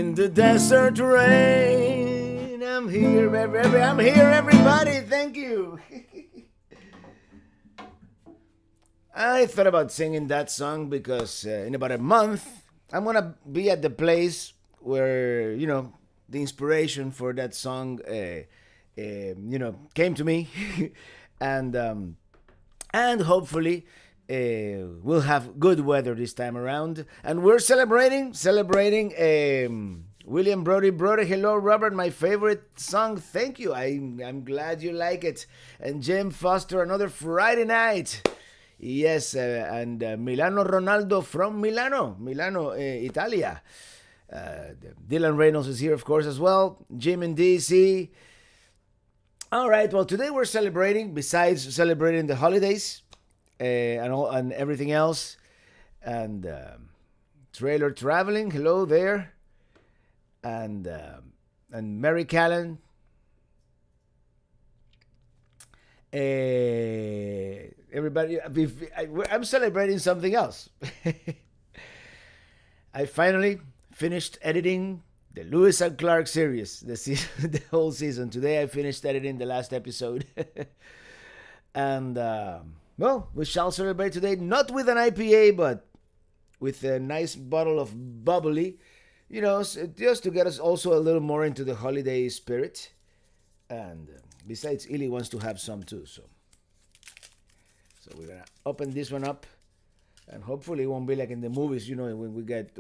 in the desert rain. I'm here, I'm here, everybody. Thank you. I thought about singing that song because in about a month I'm gonna be at the place where the inspiration for that song came to me, and hopefully we'll have good weather this time around, and we're celebrating William Brody. Hello, Robert, my favorite song. Thank you. I'm glad you like it. And Jim Foster, another Friday night. Yes, and Milano Ronaldo from Milano, Italia. Dylan Reynolds is here, of course, as well. Jim in DC. All right. Well, today we're celebrating. Besides celebrating the holidays and everything else, and trailer traveling. Hello there, and Mary Callan. Everybody, I'm celebrating something else. I finally finished editing the Lewis and Clark series, the whole season. Today I finished editing the last episode. And, well, we shall celebrate today, not with an IPA, but with a nice bottle of bubbly, just to get us also a little more into the holiday spirit. And besides, Illy wants to have some too, so we're gonna open this one up, and hopefully it won't be like in the movies, when we get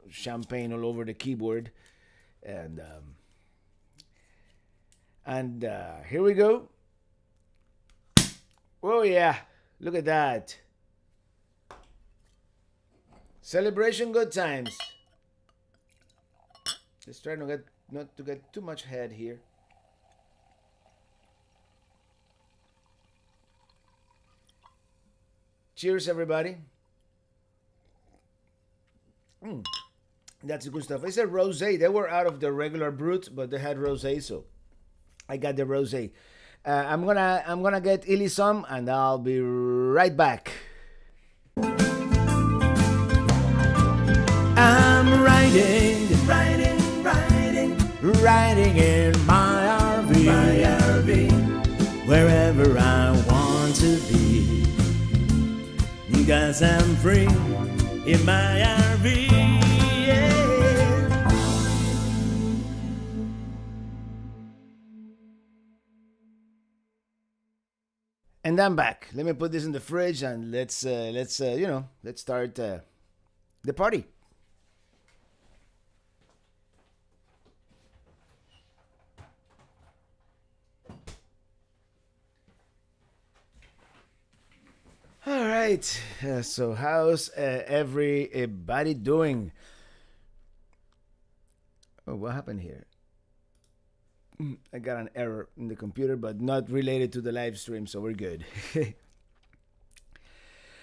champagne all over the keyboard. And here we go. Oh yeah, look at that. Celebration, good times. Just trying to not to get too much head here. Cheers, everybody. That's good stuff. It's a rosé. They were out of the regular brut, but they had rosé, so I got the rosé. I'm gonna get Illy some, and I'll be right back. I'm riding in my RV, wherever I want to be. Because I'm free in my RV, yeah. And I'm back. Let me put this in the fridge, and let's start the party. All right, so how's everybody doing? Oh, what happened here? I got an error in the computer, but not related to the live stream, so we're good.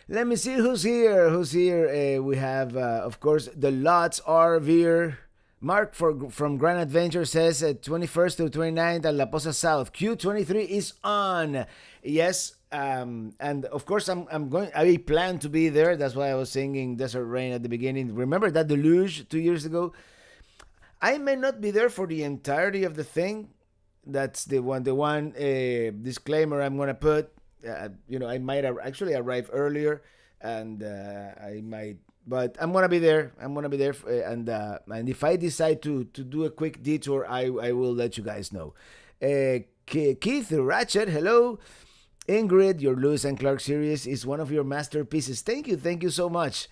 Let me see who's here. We have, of course, the Lots RVer. Mark from Grand Adventure says 21st to 29th at La Posa South. Q23 is on. Yes. And of course I plan to be there. That's why I was singing Desert Rain at the beginning. Remember that deluge 2 years ago? I may not be there for the entirety of the thing. That's the one disclaimer I'm gonna put. I might actually arrive earlier, and I might, but I'm gonna be there. And if I decide to do a quick detour, I will let you guys know. Keith Ratchet, hello. Ingrid, your Lewis and Clark series is one of your masterpieces. Thank you so much.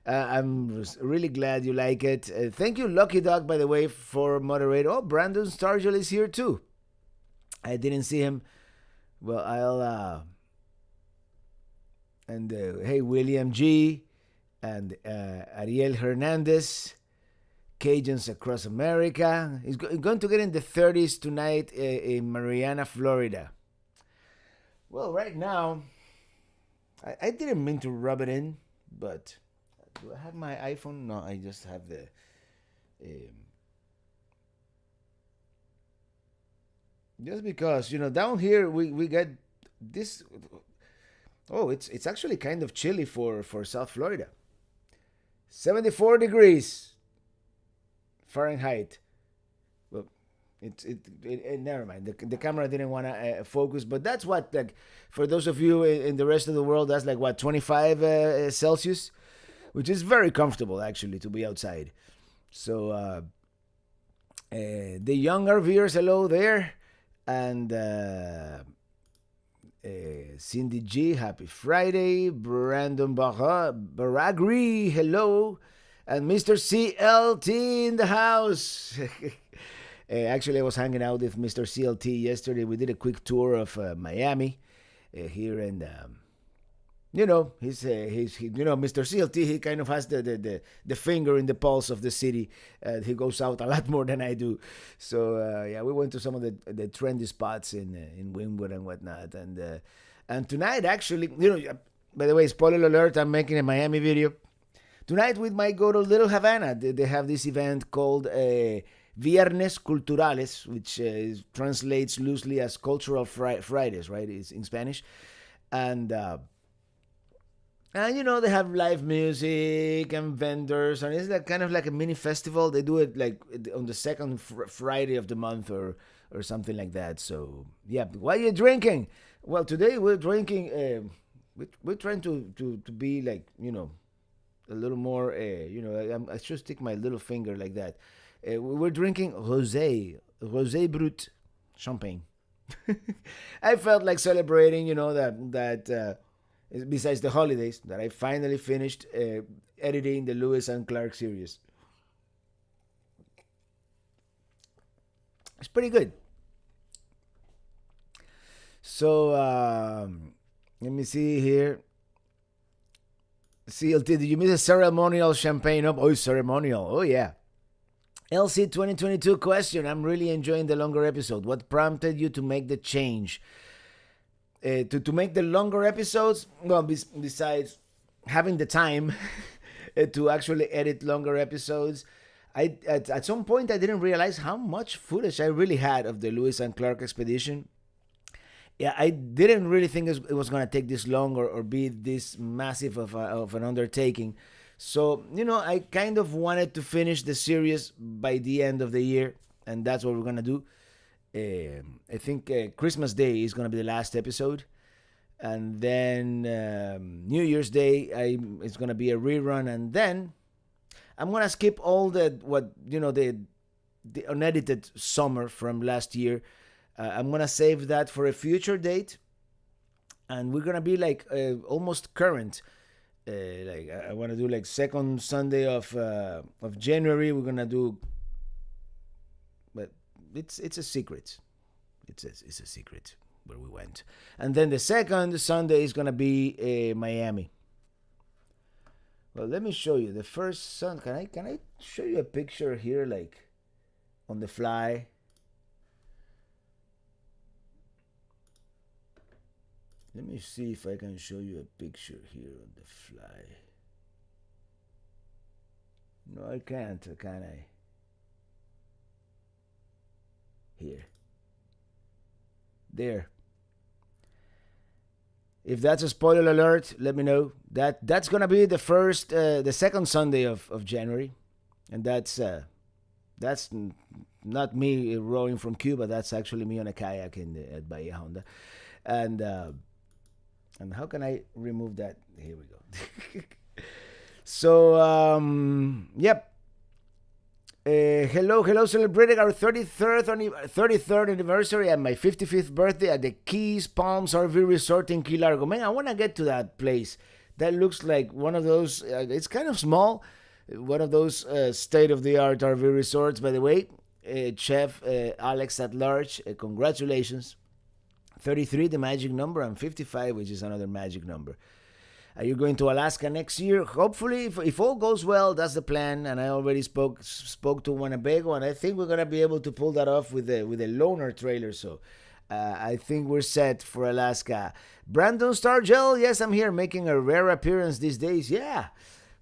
I'm really glad you like it. Thank you, Lucky Dog, by the way, for moderator. Oh, Brandon Stargell is here too. I didn't see him. Well, I'll hey, William G. and Ariel Hernandez, Cajuns across America. He's going to get in the 30s tonight in Mariana, Florida. Well, right now, I didn't mean to rub it in, but do I have my iPhone? No, I just have the... just because, down here we get this... Oh, it's actually kind of chilly for South Florida. 74 degrees. Fahrenheit. Well, never mind. The camera didn't want to focus, but that's what, like, for those of you in the rest of the world, that's like what, 25 Celsius, which is very comfortable actually to be outside. So the young RVers, hello there, and Cindy G, happy Friday. Brandon Baragri, hello. And Mr. CLT in the house. Actually, I was hanging out with Mr. CLT yesterday. We did a quick tour of Miami here, and Mr. CLT. He kind of has the finger in the pulse of the city. He goes out a lot more than I do. So yeah, we went to some of the trendy spots in Wynwood and whatnot, and tonight actually, by the way, spoiler alert, I'm making a Miami video. Tonight we might go to Little Havana. They have this event called Viernes Culturales, which translates loosely as Cultural Fridays, right? It's in Spanish. And they have live music and vendors, and it's like kind of like a mini festival. They do it like on the second Friday of the month or something like that. So yeah, what are you drinking? Well, today we're drinking. We're trying to be like a little more. I should stick my little finger like that. We're drinking rosé brut, champagne. I felt like celebrating, that besides the holidays, that I finally finished editing the Lewis and Clark series. It's pretty good. So let me see here. CLT, did you miss a ceremonial champagne up? Oh, ceremonial. Oh, yeah. LC 2022 question. I'm really enjoying the longer episode. What prompted you to make the change? To make the longer episodes? Well, besides having the time to actually edit longer episodes, at some point I didn't realize how much footage I really had of the Lewis and Clark expedition. Yeah, I didn't really think it was going to take this long or be this massive of an undertaking. So, I kind of wanted to finish the series by the end of the year, and that's what we're going to do. I think Christmas Day is going to be the last episode. And then New Year's Day, it's going to be a rerun. And then I'm going to skip all the unedited summer from last year. I'm going to save that for a future date. And we're going to be like almost current. Like I want to do like second Sunday of January. We're going to do, but it's a secret. It's a secret where we went. And then the second Sunday is going to be Miami. Well, let me show you the first sun. Can I show you a picture here, like on the fly? Let me see if I can show you a picture here on the fly. No, I can't, can I? Here. There. If that's a spoiler alert, let me know. That's gonna be the second Sunday of January, and that's not me rowing from Cuba. That's actually me on a kayak at Bahia Honda, and how can I remove that? Here we go. So yep. Hello, celebrating our 33rd anniversary and my 55th birthday at the Keys Palms RV Resort in Key Largo. Man, I want to get to that place. That looks like one of those, it's kind of small, one of those state-of-the-art RV resorts. By the way, Chef Alex at Large, congratulations. 33, the magic number, and 55, which is another magic number. Are you going to Alaska next year? Hopefully, if all goes well, that's the plan. And I already spoke to Winnebago, and I think we're gonna be able to pull that off with a loaner trailer. So I think we're set for Alaska. Brandon Stargell, yes, I'm here making a rare appearance these days. Yeah,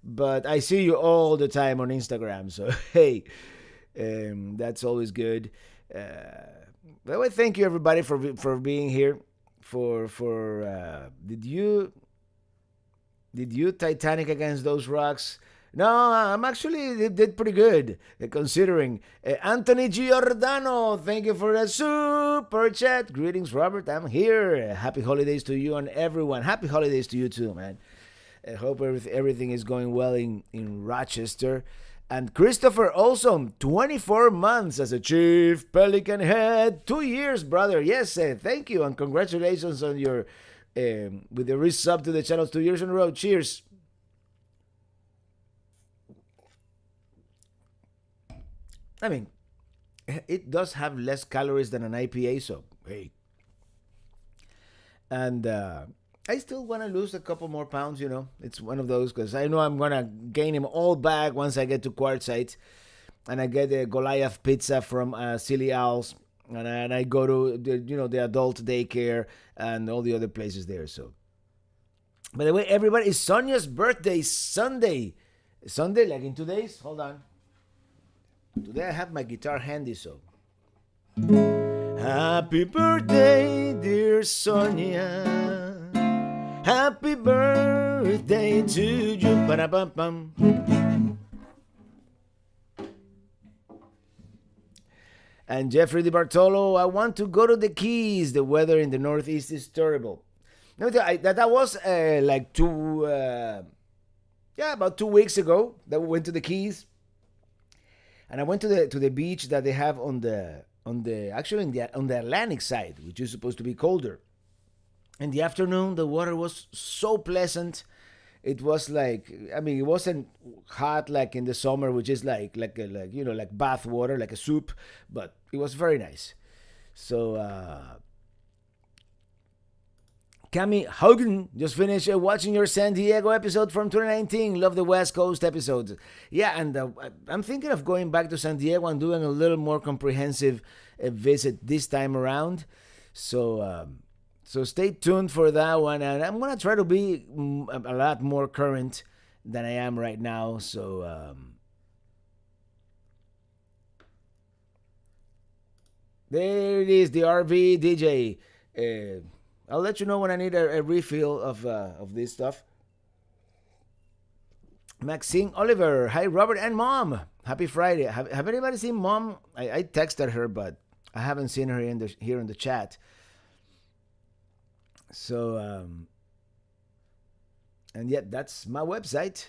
but I see you all the time on Instagram. So hey, that's always good. Well, thank you everybody for being here. Did you Titanic against those rocks? No, I'm actually did pretty good considering. Anthony Giordano, thank you for the super chat. Greetings, Robert. I'm here. Happy holidays to you and everyone. Happy holidays to you too, man. I hope everything is going well in Rochester. And Christopher Olson, 24 months as a chief pelican head. 2 years, brother. Yes, thank you and congratulations on your with the resub to the channel 2 years in a row. Cheers. I mean, it does have less calories than an IPA, so hey. And I still want to lose a couple more pounds, you know. It's one of those because I know I'm going to gain them all back once I get to Quartzsite. And I get a Goliath pizza from Silly Owls. And I go to, the adult daycare and all the other places there. So, by the way, everybody, it's Sonia's birthday Sunday. Sunday, like in 2 days? Hold on. Today I have my guitar handy, so. Happy birthday, dear Sonia. Happy birthday to you. Ba-da-bum-bum. And Jeffrey DiBartolo, I want to go to the Keys. The weather in the Northeast is terrible. No, that was like about 2 weeks ago that we went to the Keys. And I went to the beach that they have on the Atlantic side, which is supposed to be colder. In the afternoon, the water was so pleasant. It was like, I mean, it wasn't hot like in the summer, which is like bath water, like a soup, but it was very nice. So, Cami Hogan just finished watching your San Diego episode from 2019. Love the West Coast episodes. Yeah, and I'm thinking of going back to San Diego and doing a little more comprehensive visit this time around. So, so stay tuned for that one. And I'm going to try to be a lot more current than I am right now. So, there it is, the RV DJ. I'll let you know when I need a refill of this stuff. Maxine Oliver. Hi, Robert and Mom. Happy Friday. Have anybody seen Mom? I texted her, but I haven't seen her here in the chat. So, and yet that's my website.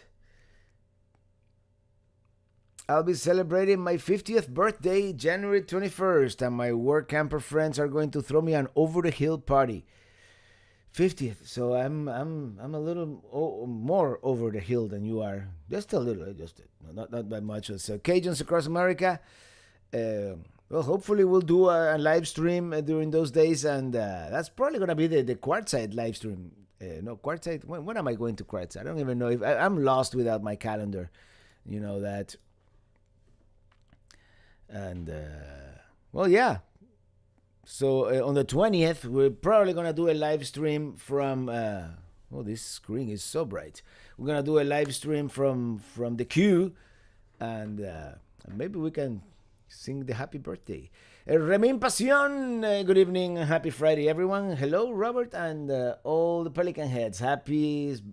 I'll be celebrating my 50th birthday, January 21st, and my work camper friends are going to throw me an over the hill party. 50th, so I'm a little more over the hill than you are, just a little, just not that much. So Cajuns across America, well, hopefully we'll do a live stream during those days, and that's probably gonna be the Quartzsite live stream. No, Quartzsite. When am I going to Quartzsite? I don't even know if I'm lost without my calendar. You know that. And well, yeah. So on the 20th, we're probably going to do a live stream from... oh, this screen is so bright. We're going to do a live stream from the queue. And maybe we can sing the happy birthday. Remin Pasión, good evening. Happy Friday, everyone. Hello, Robert, and all the Pelican Heads. Happiest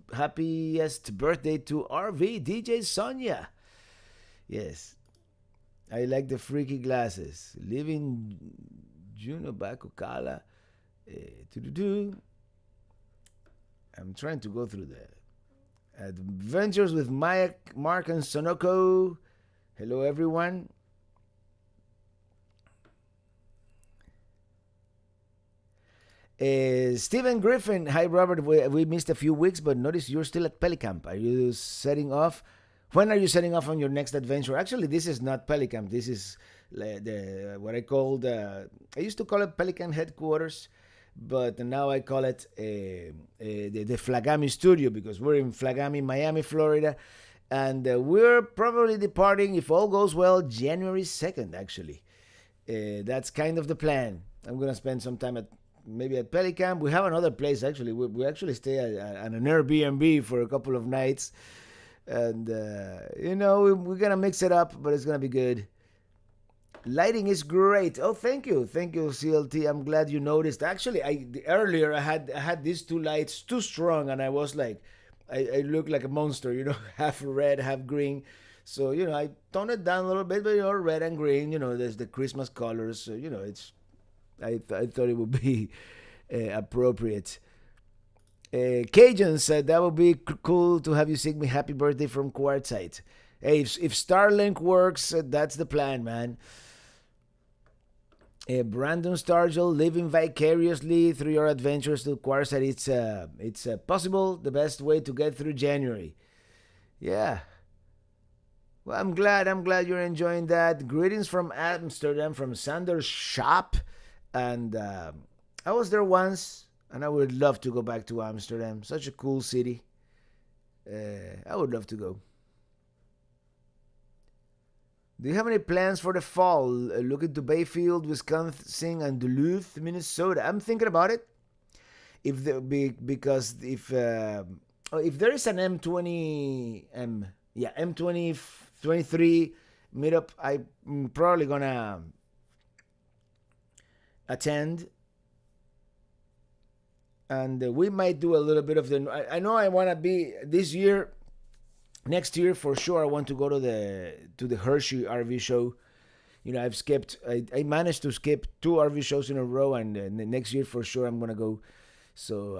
birthday to RV DJ Sonia. Yes. I like the freaky glasses. Living... Juno Bakukala. I'm trying to go through the adventures with Mike, Mark, and Sonoko. Hello, everyone. Stephen Griffin. Hi, Robert. We missed a few weeks, but notice you're still at Pelicamp. Are you setting off? When are you setting off on your next adventure? Actually, this is not Pelicamp. This is what I called, I used to call it Pelican Headquarters, but now I call it the Flagami Studio, because we're in Flagami, Miami, Florida, and we're probably departing, if all goes well, January 2nd, actually. That's kind of the plan. I'm going to spend some time maybe at Pelicamp. We have another place, actually. We actually stay at an Airbnb for a couple of nights, and, we're going to mix it up, but it's going to be good. Lighting is great. Oh, thank you, CLT. I'm glad you noticed. Actually, earlier I had these two lights too strong, and I was like, I look like a monster, half red, half green. So I tone it down a little bit, but red and green. There's the Christmas colors. So it's I thought it would be appropriate. Cajun said that would be cool to have you sing me "Happy Birthday" from Quartzsite. Hey, if Starlink works, that's the plan, man. Brandon Stargell, living vicariously through your adventures to Quartzsite. It's possible the best way to get through January. Yeah. Well, I'm glad. I'm glad you're enjoying that. Greetings from Amsterdam, from Sanders Shop, and I was there once, and I would love to go back to Amsterdam. Such a cool city. I would love to go. Do you have any plans for the fall? Looking to Bayfield, Wisconsin, and Duluth, Minnesota. I'm thinking about it. Because if there is an M23 meetup, I'm probably gonna attend, and we might do a little bit of the. I know I want to be this year. Next year for sure, I want to go to the Hershey RV show. I've skipped. I managed to skip two RV shows in a row, and next year for sure I'm gonna go. So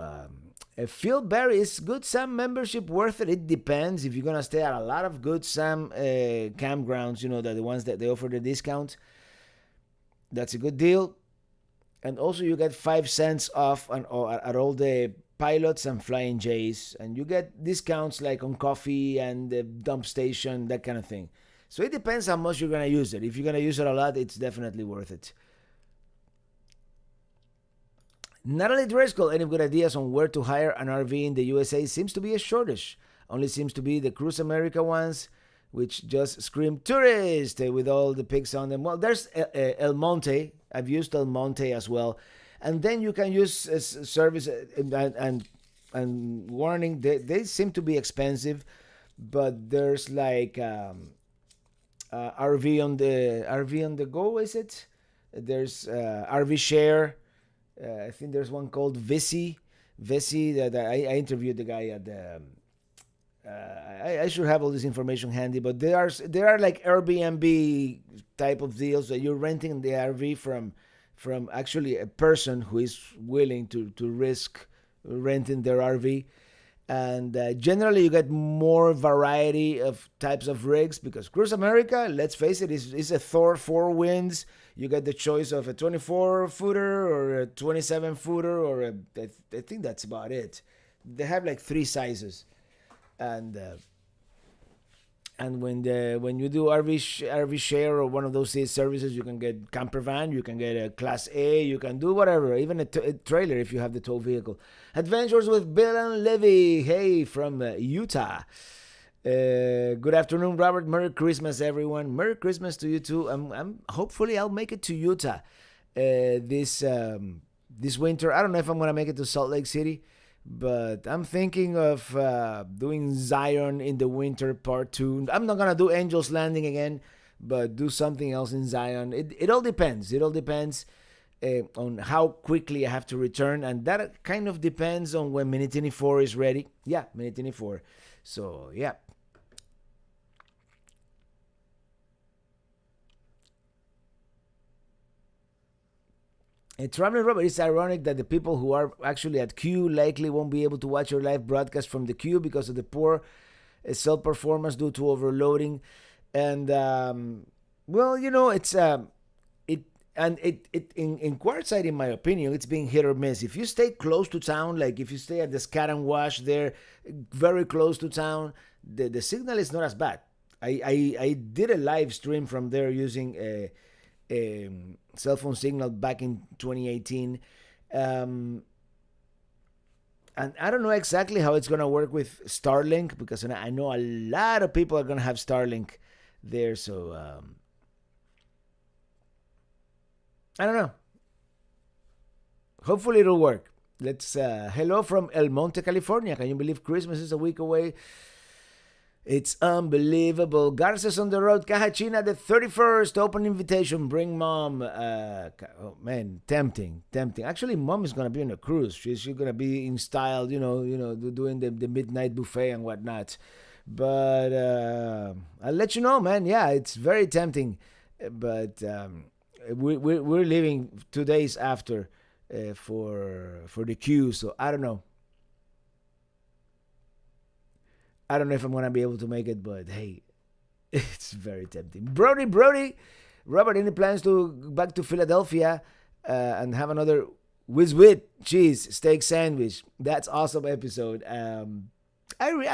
Phil Barry, is Good Sam membership worth it? It depends. If you're gonna stay at a lot of Good Sam campgrounds, the ones that they offer the discount, that's a good deal. And also you get 5 cents off at all the Pilots and Flying J's, and you get discounts like on coffee and the dump station, that kind of thing. So it depends how much you're gonna use it. If you're gonna use it a lot, it's definitely worth it. Natalie Driscoll, any good ideas on where to hire an RV in the USA? Seems to be a shortage. Only seems to be the Cruise America ones, which just scream tourist with all the pics on them. Well, there's El Monte. I've used El Monte as well. And then you can use service and warning. They seem to be expensive, but there's like RV on the go. Is it? There's RV Share. I think there's one called Visi. That I interviewed the guy at the. I should have all this information handy, but there are like Airbnb type of deals that you're renting the RV from actually a person who is willing to risk renting their RV. And generally you get more variety of types of rigs, because Cruise America, let's face it, is a Thor 4 winds. You get the choice of a 24-footer or a 27-footer, or I think that's about it. They have like 3 sizes. And when you do RV Share or one of those services, you can get camper van, you can get a Class A, you can do whatever, even a trailer if you have the tow vehicle. Adventures with Bill and Levy, hey, from Utah. Good afternoon, Robert. Merry Christmas, everyone. Merry Christmas to you too. I'm hopefully I'll make it to Utah this winter. I don't know if I'm gonna make it to Salt Lake City, but I'm thinking of doing Zion in the winter part 2. I'm not gonna do Angel's Landing again, but do something else in Zion. It all depends. It all depends on how quickly I have to return, and that kind of depends on when Minitini IV is ready. Yeah, Minitini IV. So yeah. Traveling Robert, it's ironic that the people who are actually at Q likely won't be able to watch your live broadcast from the Q because of the poor cell performance due to overloading. And well, it's in Quartzsite, in my opinion, it's being hit or miss. If you stay close to town, like if you stay at the Scat and Wash there, very close to town, the signal is not as bad. I did a live stream from there using a cell phone signal back in 2018. And I don't know exactly how it's going to work with Starlink, because I know a lot of people are going to have Starlink there. So I don't know. Hopefully it'll work. Let's hello from El Monte, California. Can you believe Christmas is a week away? It's unbelievable. Garces on the road, Caja China, the 31st. Open invitation. Bring mom. Oh man, tempting, tempting. Actually, mom is gonna be on a cruise. She's gonna be in style, doing the midnight buffet and whatnot. But I'll let you know, man. Yeah, it's very tempting. But we're leaving 2 days after for the queue, so I don't know. I don't know if I'm gonna be able to make it, but hey, it's very tempting. Brody, Robert, any plans to back to Philadelphia and have another whiz wit cheese steak sandwich? That's awesome episode. I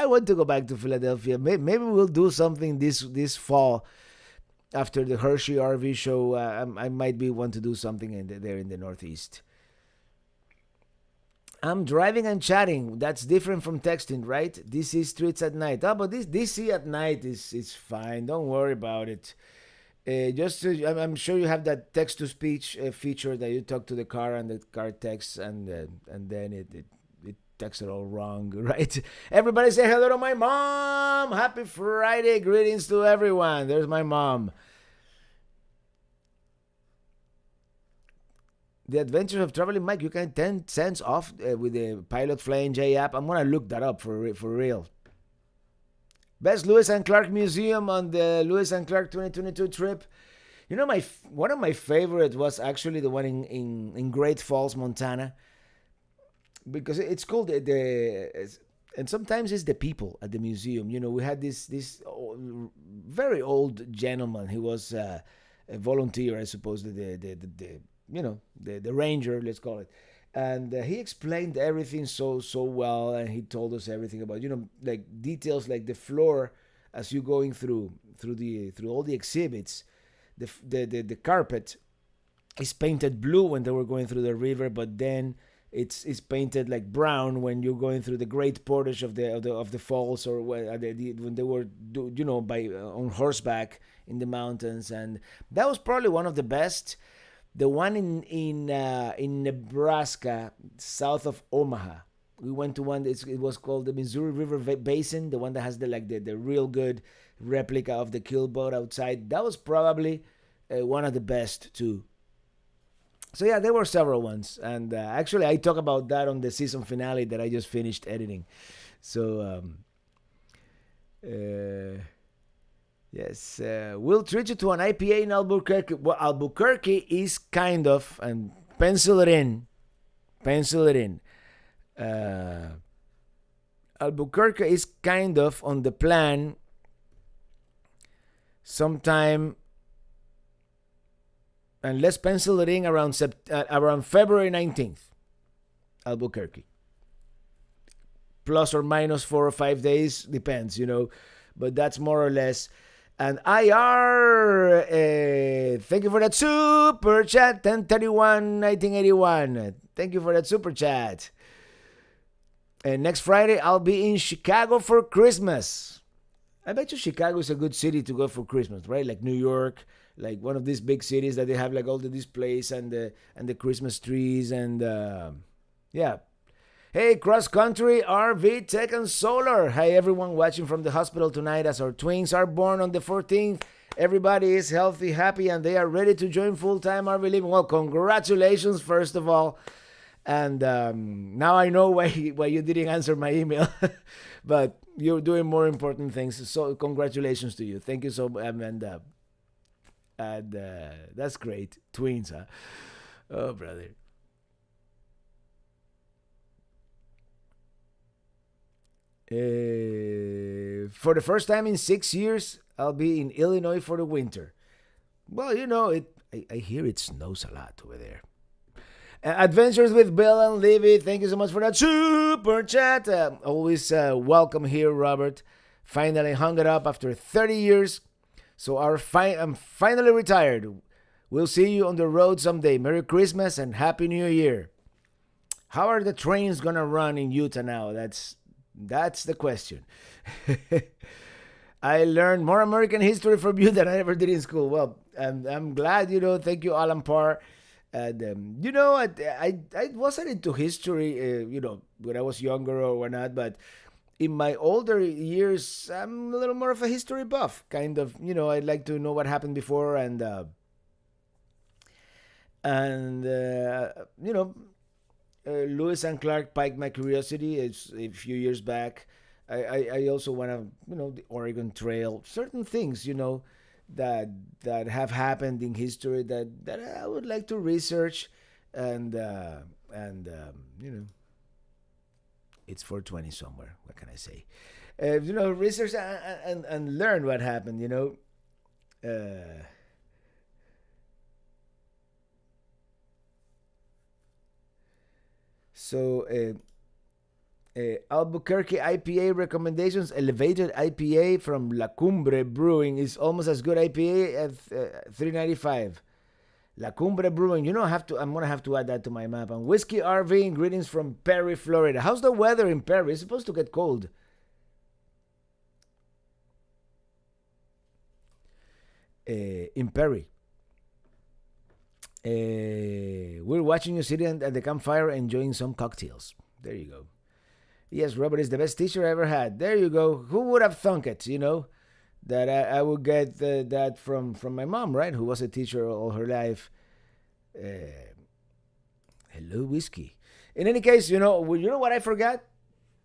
want to go back to Philadelphia. Maybe we'll do something this fall after the Hershey RV show. I might be want to do something there in the Northeast. I'm driving and chatting. That's different from texting, right? DC streets at night. Oh, but this DC at night is fine. Don't worry about it. I'm sure you have that text to speech feature that you talk to the car and the car texts and then it texts it all wrong, right? Everybody say hello to my mom. Happy Friday. Greetings to everyone. There's my mom. The Adventures of Traveling Mike. You can 10 cents off with the Pilot Flying J app. I'm gonna look that up for real. Best Lewis and Clark Museum on the Lewis and Clark 2022 trip. You know, one of my favorites was actually the one in Great Falls, Montana, because it's called and sometimes it's the people at the museum. You know, we had this very old gentleman. He was a volunteer, I suppose, the ranger, let's call it. And he explained everything so well, and he told us everything about like details like the floor as you going through all the exhibits. The carpet is painted blue when they were going through the river, but then it's painted like brown when you're going through the great portage of the falls, or when they were by on horseback in the mountains. And that was probably one of the best. The one in Nebraska, south of Omaha, we went to one. It was called the Missouri River Basin, the one that has the real good replica of the keelboat outside. That was probably one of the best too. So yeah, there were several ones, and actually I talk about that on the season finale that I just finished editing. So yes, we'll treat you to an IPA in Albuquerque. Well, Albuquerque is kind of, and pencil it in. Albuquerque is kind of on the plan sometime, and let's pencil it in around February 19th. Albuquerque. Plus or minus 4 or 5 days, depends, but that's more or less. And IR, thank you for that super chat, 1031 1981. Thank you for that super chat. And next Friday, I'll be in Chicago for Christmas. I bet you Chicago is a good city to go for Christmas, right? Like New York, like one of these big cities that they have like all the displays and the Christmas trees and yeah. Hey, cross country, RV, tech, and solar. Hey, everyone watching from the hospital tonight as our twins are born on the 14th. Everybody is healthy, happy, and they are ready to join full-time RV living. Well, congratulations, first of all. And now I know why you didn't answer my email. But you're doing more important things. So congratulations to you. Thank you so much. And that's great. Twins, huh? Oh, brother. For the first time in 6 years, I'll be in Illinois for the winter. Well, I hear it snows a lot over there. Adventures with Bill and Livy. Thank you so much for that super chat. Always welcome here, Robert. Finally hung it up after 30 years. So I'm finally retired. We'll see you on the road someday. Merry Christmas and Happy New Year. How are the trains gonna run in Utah now? That's the question. I learned more American history from you than I ever did in school. Well, I'm glad, thank you, Alan Parr. And, I wasn't into history, when I was younger or whatnot, but in my older years, I'm a little more of a history buff, kind of. I'd like to know what happened before, and Lewis and Clark piqued my curiosity. It's a few years back. I also want to, the Oregon Trail, certain things, that have happened in history that I would like to research, and it's 420 somewhere. What can I say? Research and learn what happened. So Albuquerque IPA recommendations. Elevated IPA from La Cumbre Brewing is almost as good IPA at $3.95. La Cumbre Brewing. I'm gonna have to add that to my map. And Whiskey RV ingredients from Perry, Florida. How's the weather in Perry? It's supposed to get cold. In Perry. We're watching you sitting at the campfire enjoying some cocktails. There you go. Yes, Robert is the best teacher I ever had. There you go. Who would have thunk it, that I would get that from my mom, right? Who was a teacher all her life. Hello, whiskey. In any case, you know what I forgot?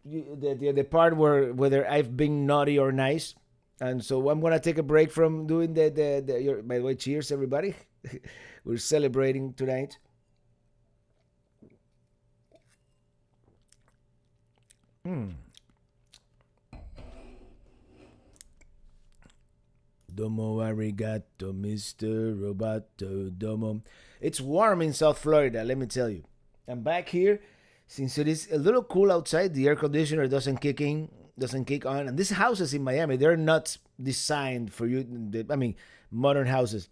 The part whether I've been naughty or nice. And so I'm going to take a break from doing by the way, cheers, everybody. We're celebrating tonight. Domo arigato, Mr. Roboto Domo. It's warm in South Florida, let me tell you. I'm back here. Since it is a little cool outside, the air conditioner doesn't kick on. And these houses in Miami, they're not designed for you. Modern houses,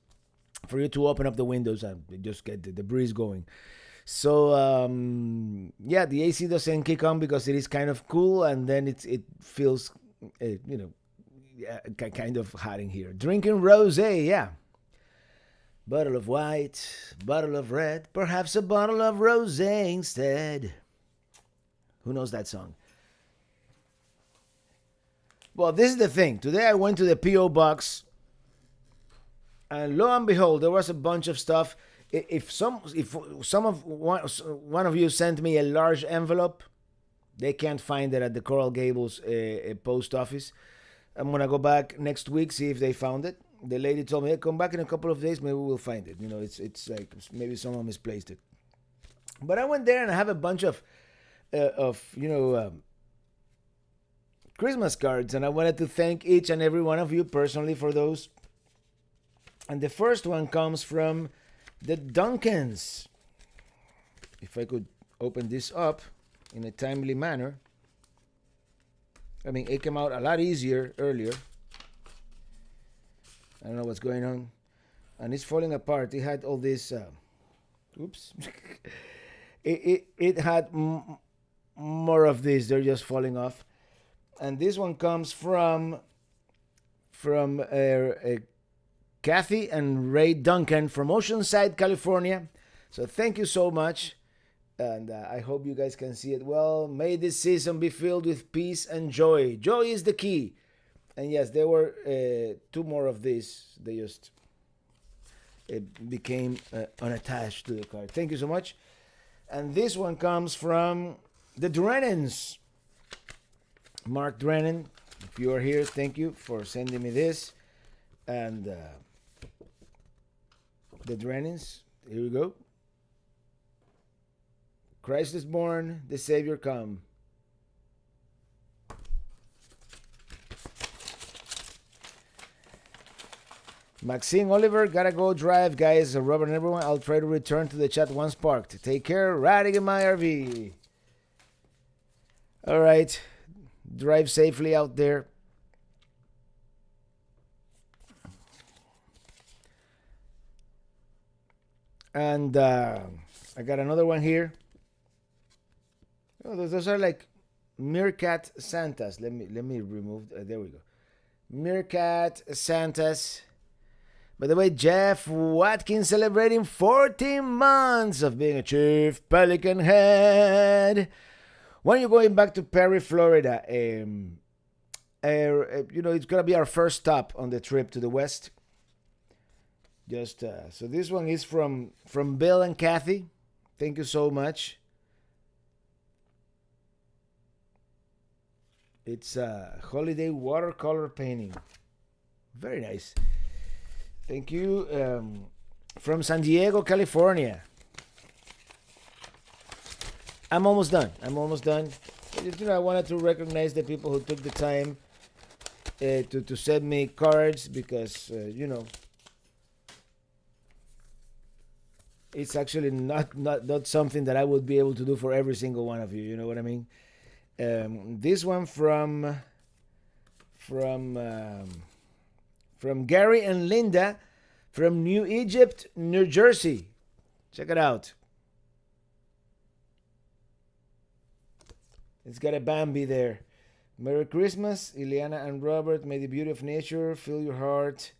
for you to open up the windows and just get the breeze going. So the AC doesn't kick on because it is kind of cool, and then it feels, kind of hot in here. Drinking rosé, yeah. Bottle of white, bottle of red, perhaps a bottle of rosé instead. Who knows that song? Well, this is the thing. Today I went to the P.O. box, and lo and behold, there was a bunch of stuff. If one of you sent me a large envelope, they can't find it at the Coral Gables post office. I'm gonna go back next week, see if they found it. The lady told me, hey, come back in a couple of days, maybe we'll find it. It's like maybe someone misplaced it. But I went there and I have a bunch of Christmas cards, and I wanted to thank each and every one of you personally for those. And the first one comes from the Duncans. If I could open this up in a timely manner. It came out a lot easier earlier. I don't know what's going on. And it's falling apart. It had all this... oops. it had more of this. They're just falling off. And this one comes from Kathy and Ray Duncan from Oceanside, California. So thank you so much. And I hope you guys can see it well. May this season be filled with peace and joy. Joy is the key. And yes, there were two more of these. They just became unattached to the card. Thank you so much. And this one comes from the Drennans. Mark Drennan, if you are here, thank you for sending me this. And the Drennans, here we go. Christ is born, the Savior come. Maxine Oliver, gotta go drive, guys. Robert and everyone, I'll try to return to the chat once parked. Take care, riding in my RV. All right, drive safely out there. And I got another one here. Oh, those are like meerkat Santas. Let me remove. There we go. Meerkat Santas. By the way, Jeff Watkins celebrating 14 months of being a Chief Pelican Head. when you're going back to Perry, Florida, it's gonna be our first stop on the trip to the west. Just so this one is from Bill and Kathy. Thank you so much. It's a holiday watercolor painting. Very nice. Thank you. From San Diego, California. I'm almost done. I wanted to recognize the people who took the time to send me cards because, it's actually not something that I would be able to do for every single one of you. You know what I mean? This one from Gary and Linda from New Egypt, New Jersey. Check it out. It's got a Bambi there. Merry Christmas, Ileana and Robert. May the beauty of nature fill your heart.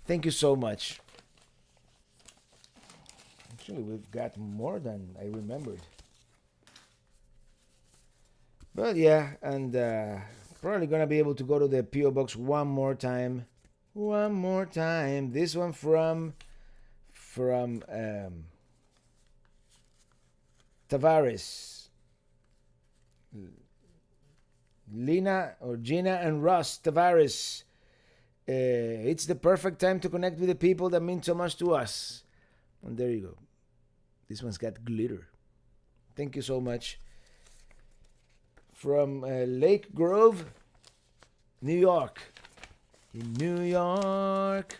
Thank you so much. Actually, we've got more than I remembered. But yeah, and probably gonna be able to go to the P.O. Box one more time. This one from Tavares. Lina or Gina and Ross Tavares. It's the perfect time to connect with the people that mean so much to us. And there you go. This one's got glitter. Thank you so much. From Lake Grove, New York. In New York.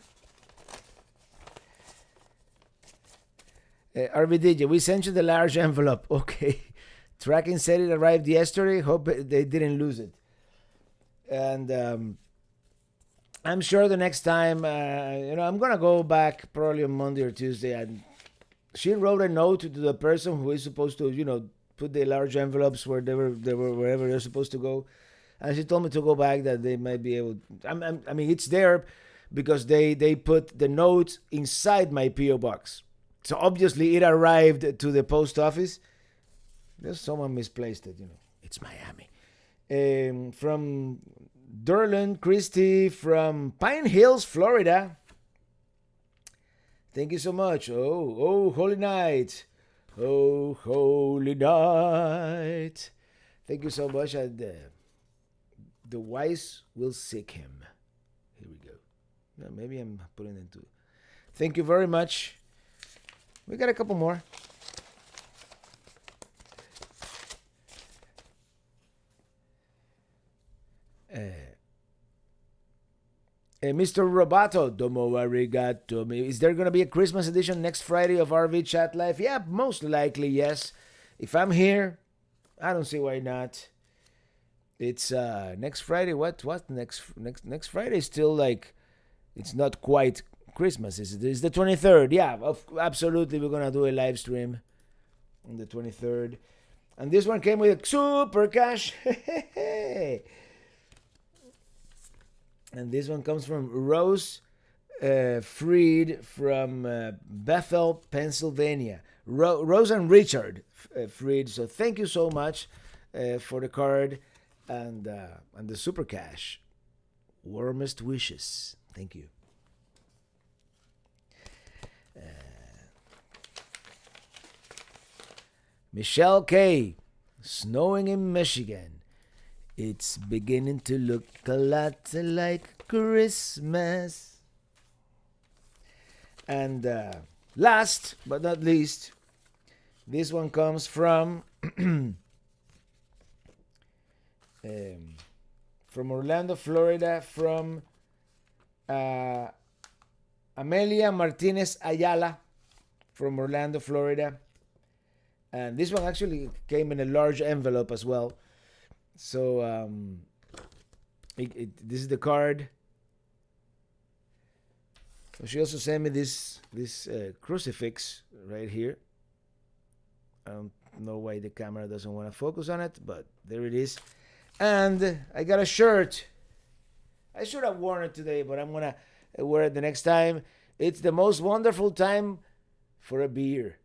RVDJ, we sent you the large envelope. Okay. Tracking said it arrived yesterday. Hope they didn't lose it. And I'm sure the next time, I'm going to go back probably on Monday or Tuesday. And she wrote a note to the person who is supposed to, put the large envelopes where they were wherever they're supposed to go. And she told me to go back that they might be able. I mean, it's there because they put the note inside my P.O. box. So obviously it arrived to the post office. There's someone misplaced it, It's Miami. From Durland, Christy, from Pine Hills, Florida. Thank you so much. Oh, holy night. Oh, holy night. Thank you so much. And the wise will seek him. Here we go. No, maybe I'm putting it into. Thank you very much. We got a couple more. Mr. Robato, domo arigato. Is there going to be a Christmas edition next Friday of RV Chat Live? Yeah, most likely, yes. If I'm here, I don't see why not. It's next Friday. What next Friday is still like, it's not quite Christmas. It's the 23rd. Yeah, absolutely. We're going to do a live stream on the 23rd. And this one came with a super cash. And this one comes from Rose Freed from Bethel, Pennsylvania. Rose and Richard Freed. So thank you so much for the card and the super cash. Warmest wishes. Thank you. Michelle K. Snowing in Michigan. It's beginning to look a lot like Christmas. And last but not least, this one comes from Orlando, Florida, from Amelia Martinez Ayala from Orlando, Florida. And this one actually came in a large envelope as well. So this is the card. So she also sent me this crucifix right here. I don't know why the camera doesn't want to focus on it, but there it is. And I got a shirt. I should have worn it today, but I'm gonna wear it the next time. It's the most wonderful time for a beer.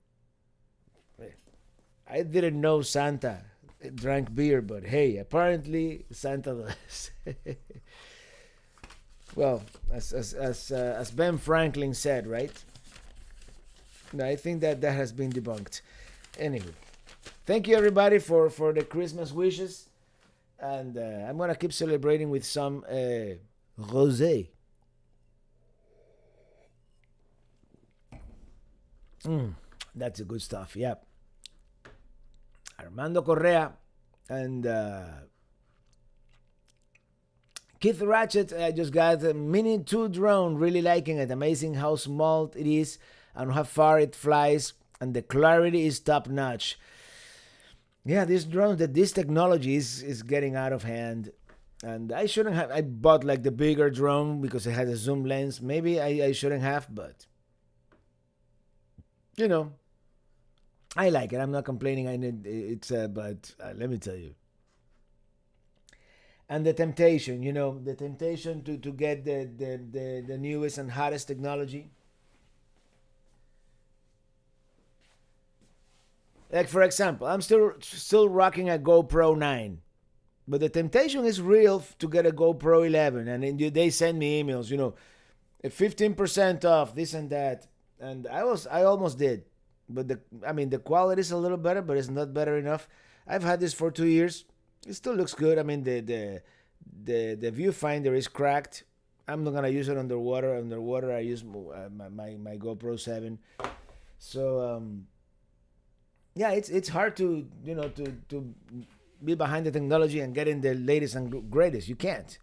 I didn't know Santa drank beer, but hey, apparently Santa does. Well, as Ben Franklin said, right? No, I think that has been debunked. Anyway, thank you everybody for the Christmas wishes, and I'm gonna keep celebrating with some rosé. That's a good stuff. Yeah, Armando Correa and Keith Ratchet. I just got a Mini 2 drone. Really liking it. Amazing how small it is and how far it flies, and the clarity is top notch. Yeah, this drone, this technology is getting out of hand. And I shouldn't have. I bought like the bigger drone because it has a zoom lens. Maybe I shouldn't have, but you know, I like it. I'm not complaining. I need it's, but let me tell you. And the temptation, the temptation to get the newest and hottest technology. Like for example, I'm still rocking a GoPro 9, but the temptation is real to get a GoPro 11, and then they send me emails, 15% off this and that, and I almost did, but the quality is a little better, but it's not better enough. I've had this for 2 years. It still looks good. I mean the viewfinder is cracked. I'm not gonna use it underwater. Underwater, I use my GoPro 7. So yeah, it's hard to to be behind the technology and getting the latest and greatest. You can't.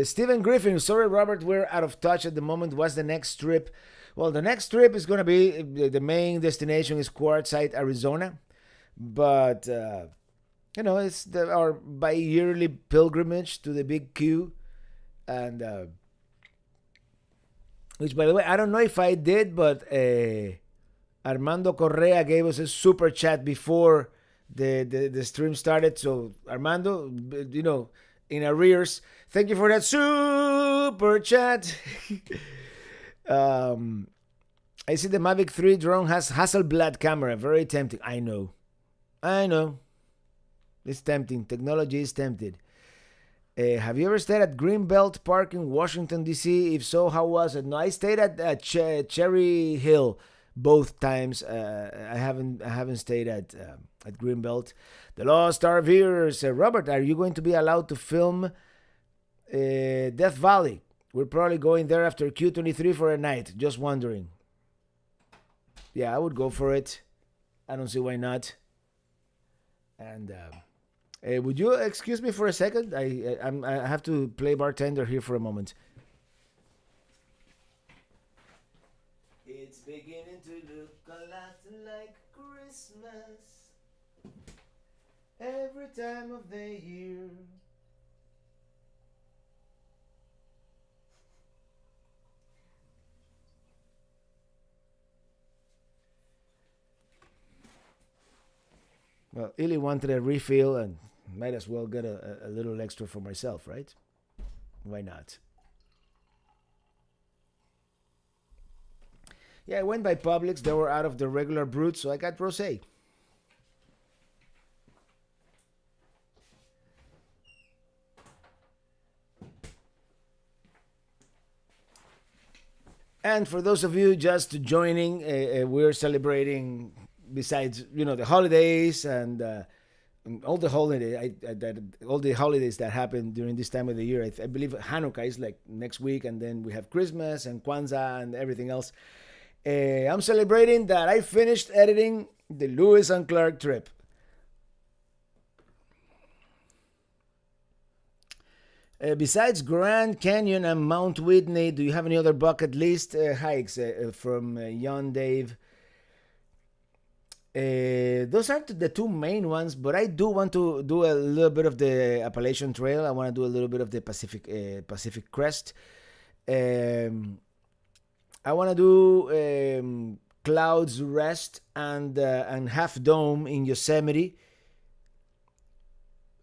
Stephen Griffin, sorry Robert, we're out of touch at the moment. What's the next trip? Well, the next trip is going to be the main destination is Quartzsite, Arizona, but it's our bi-yearly pilgrimage to the Big Q, and which, by the way, I don't know if I did, but Armando Correa gave us a super chat before the stream started. So Armando, in arrears, thank you for that super chat. I see the Mavic 3 drone has Hasselblad camera. Very tempting. I know. It's tempting. Technology is tempted. Have you ever stayed at Greenbelt Park in Washington, D.C.? If so, how was it? No, I stayed at Cherry Hill both times. I haven't stayed at Greenbelt. The Lost RVers. Robert, are you going to be allowed to film Death Valley? We're probably going there after Q23 for a night. Just wondering. Yeah, I would go for it. I don't see why not. And would you excuse me for a second? I have to play bartender here for a moment. It's beginning to look a lot like Christmas every time of the year. Well, Illy wanted a refill, and might as well get a little extra for myself, right? Why not? Yeah, I went by Publix. They were out of the regular brut, so I got rosé. And for those of you just joining, we're celebrating, besides the holidays and all the holidays that happen during this time of the year. I believe Hanukkah is like next week, and then we have Christmas and Kwanzaa and everything else. I'm celebrating that I finished editing the Lewis and Clark trip. Besides Grand Canyon and Mount Whitney, do you have any other bucket list hikes? From Yon Dave. Those aren't the two main ones, but I do want to do a little bit of the Appalachian Trail. I want to do a little bit of the Pacific Crest. I want to do Clouds Rest and Half Dome in Yosemite.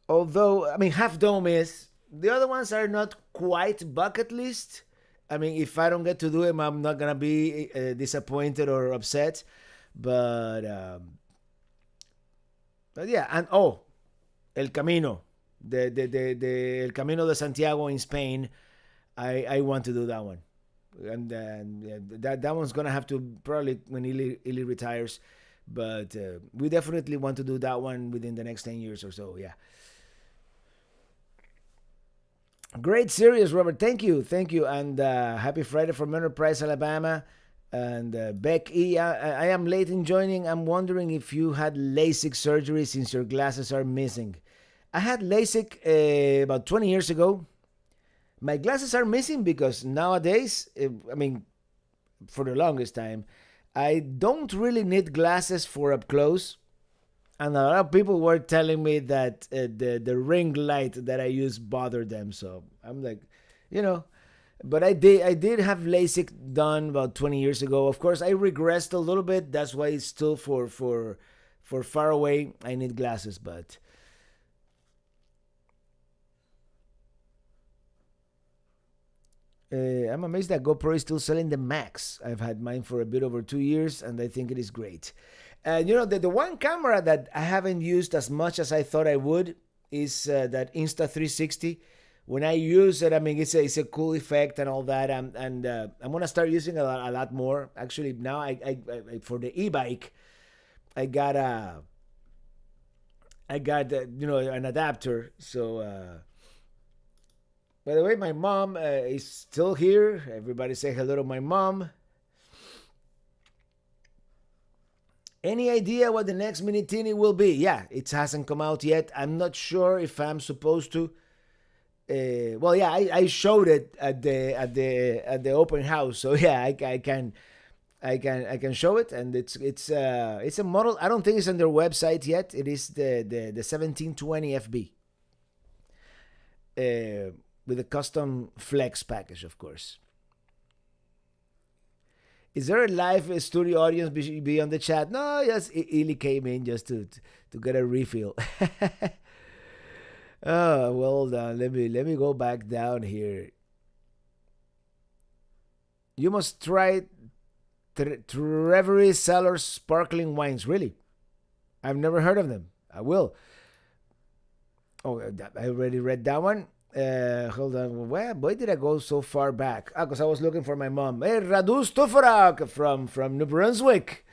Although, Half Dome is. The other ones are not quite bucket list. I mean, if I don't get to do it, I'm not gonna be disappointed or upset. But but yeah, and oh, El Camino, the El Camino de Santiago in Spain. I want to do that one, and yeah, that one's gonna have to probably when Ili retires, but we definitely want to do that one within the next 10 years or so. Yeah, great series, Robert. Thank you, and happy Friday from Enterprise, Alabama. And Beck E, I am late in joining. I'm wondering if you had LASIK surgery since your glasses are missing. I had LASIK about 20 years ago. My glasses are missing because nowadays, I mean, for the longest time, I don't really need glasses for up close. And a lot of people were telling me that the ring light that I use bothered them. So I'm like, you know, but I did have LASIK done about 20 years ago. Of course, I regressed a little bit. That's why it's still for far away. I need glasses, but I'm amazed that GoPro is still selling the Max. I've had mine for a bit over 2 years, and I think it is great. And you know, the one camera that I haven't used as much as I thought I would is that Insta 360. When I use it, I mean, it's a cool effect and all that. And I'm gonna start using it a lot more. Actually, now I for the e-bike, I got a I got an adapter. So by the way, my mom is still here. Everybody say hello to my mom. Any idea what the next Minitini will be? Yeah, it hasn't come out yet. I'm not sure if I'm supposed to. Well, yeah, I showed it at the open house, so yeah, I can show it, and it's a model. I don't think it's on their website yet. It is the 1720 FB with a custom flex package, of course. Is there a live studio audience beyond the chat? No, yes, Ili came in just to get a refill. Oh, well done. Let me go back down here. You must try Trevery Cellar sparkling wines. Really, I've never heard of them. I will. Oh, I already read that one. Hold on. Why did I go so far back? Because I was looking for my mom. Hey, Radu Stofarak from New Brunswick.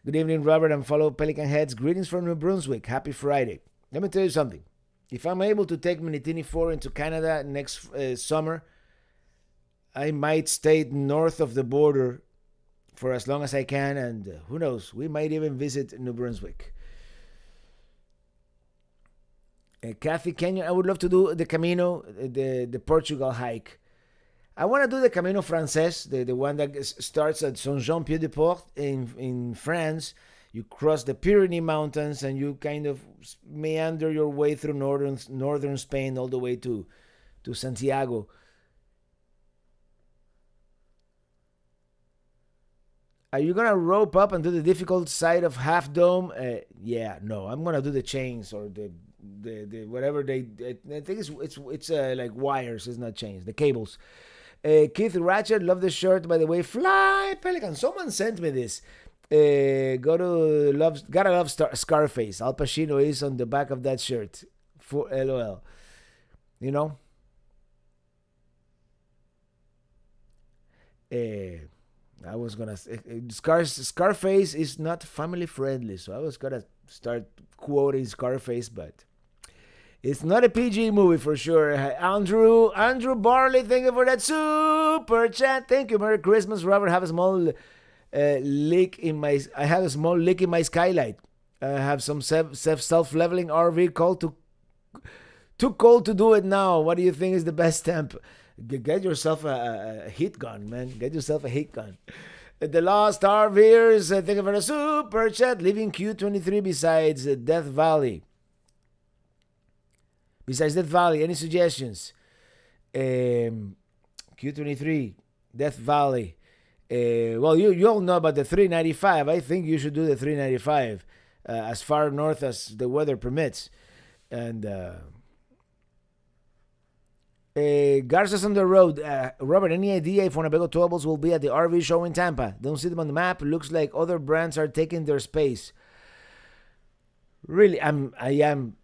Good evening, Robert and fellow Pelican Heads. Greetings from New Brunswick. Happy Friday. Let me tell you something. If I'm able to take Minitini 4 into Canada next summer, I might stay north of the border for as long as I can, and who knows, we might even visit New Brunswick. Kathy Kenyon, I would love to do the Camino, the Portugal hike. I want to do the Camino Frances, the one that starts at Saint-Jean-Pied-de-Port in France. You cross the Pyrenees Mountains and you kind of meander your way through northern Spain all the way to Santiago. Are you gonna rope up and do the difficult side of Half Dome? Yeah, no. I'm gonna do the chains or the whatever they. I think it's like wires. It's not chains. The cables. Keith Ratchet, love the shirt. By the way, Fly Pelican. Someone sent me this. Gotta love Scarface. Al Pacino is on the back of that shirt. For LOL. You know. I was gonna say Scarface is not family friendly, so I was gonna start quoting Scarface, but it's not a PG movie for sure. Andrew Barley, thank you for that super chat. Thank you. Merry Christmas, Robert. Have a small leak in my. I have a small leak in my skylight. I have some self-leveling RV called too cold to do it now. What do you think is the best temp? Get yourself a heat gun, man. Get yourself a heat gun. The Lost RVers, thank you for the super chat. Living Q23 besides Death Valley. Besides Death Valley, any suggestions? Q23, Death Valley. Well, you all know about the 395. I think you should do the 395 as far north as the weather permits. And Garza's on the road. Robert, any idea if Winnebago towables will be at the RV show in Tampa? Don't see them on the map. Looks like other brands are taking their space. Really, I am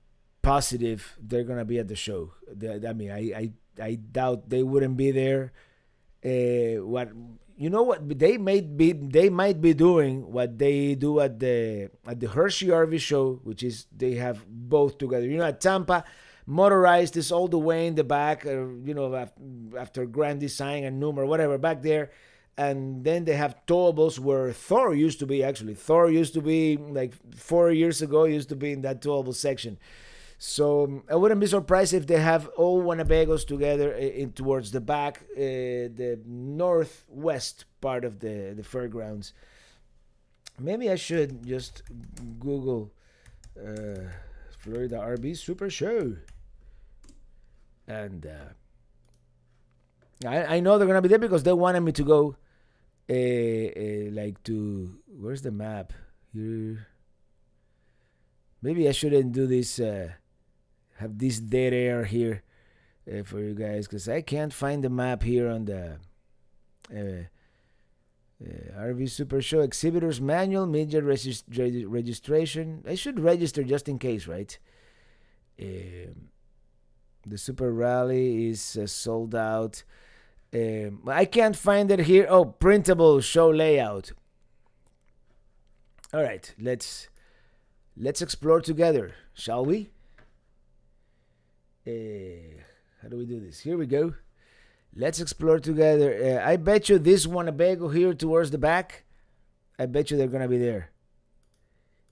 positive they're gonna be at the show. I mean, I doubt they wouldn't be there. What you know what they might be doing what they do at the Hershey RV show, which is they have both together. You know, at Tampa, motorized is all the way in the back. You know, after Grand Design and Numa or whatever back there. And then they have towables where Thor used to be. Actually, Thor used to be like 4 years ago. Used to be in that towable section. So I wouldn't be surprised if they have all Winnebagos together in towards the back, the northwest part of the fairgrounds. Maybe I should just Google Florida RV Super Show, and I know they're gonna be there because they wanted me to go, like to where's the map here? Maybe I shouldn't do this. Have this dead air here for you guys because I can't find the map here on the RV Super Show exhibitors manual media registration. I should register just in case, right? The Super Rally is sold out. I can't find it here. Oh, printable show layout. All right, let's explore together, shall we? How do we do this? Here we go. Let's explore together. I bet you this Winnebago here towards the back, I bet you they're gonna be there.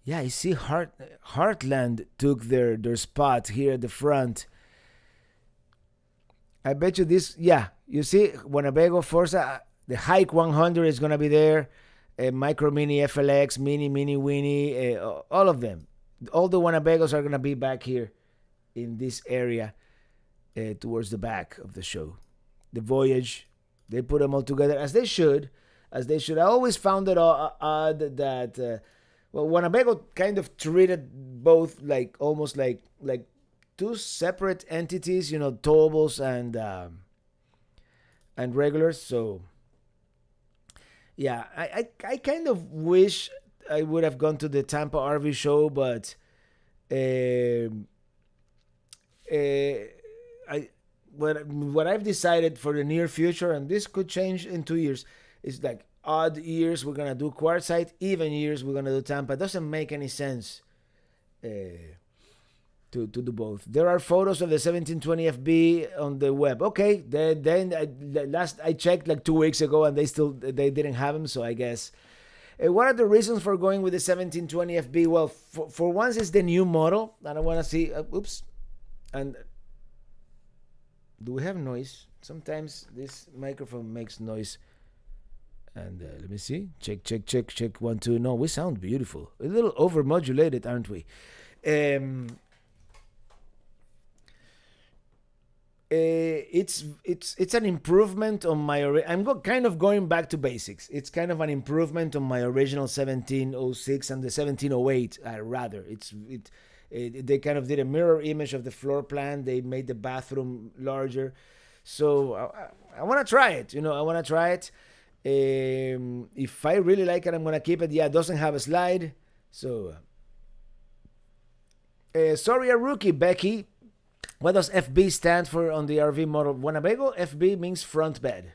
Yeah, I see Heartland took their spot here at the front. I bet you this, yeah, you see Winnebago Forza, the Hike 100 is gonna be there. Micro Mini FLX, Mini Winnie, all of them. All the Winnebagos are gonna be back here in this area towards the back of the show. The Voyage, they put them all together as they should. I always found it odd that Winnebago kind of treated both like almost like two separate entities, you know, towables and regulars. So yeah, I kind of wish I would have gone to the Tampa RV show, but what I've decided for the near future, and this could change in 2 years, is like odd years we're gonna do Quartzsite, even years we're gonna do Tampa. It doesn't make any sense to do both. There are photos of the 1720 FB on the web. Okay, then last I checked like 2 weeks ago, and they didn't have them. So I guess. What are the reasons for going with the 1720 FB? Well, for once, it's the new model, and I want to see. Oops, and do we have noise? Sometimes this microphone makes noise. And let me see. Check. 1, 2. No, we sound beautiful. A little overmodulated, aren't we? It's an improvement on my. I'm kind of going back to basics. It's kind of an improvement on my original 1706 and the 1708. Rather, they kind of did a mirror image of the floor plan. They made the bathroom larger. So I want to try it. I want to try it. If I really like it, I'm going to keep it. Yeah, it doesn't have a slide. So, sorry, a rookie, Becky. What does FB stand for on the RV model? Winnebago, FB means front bed.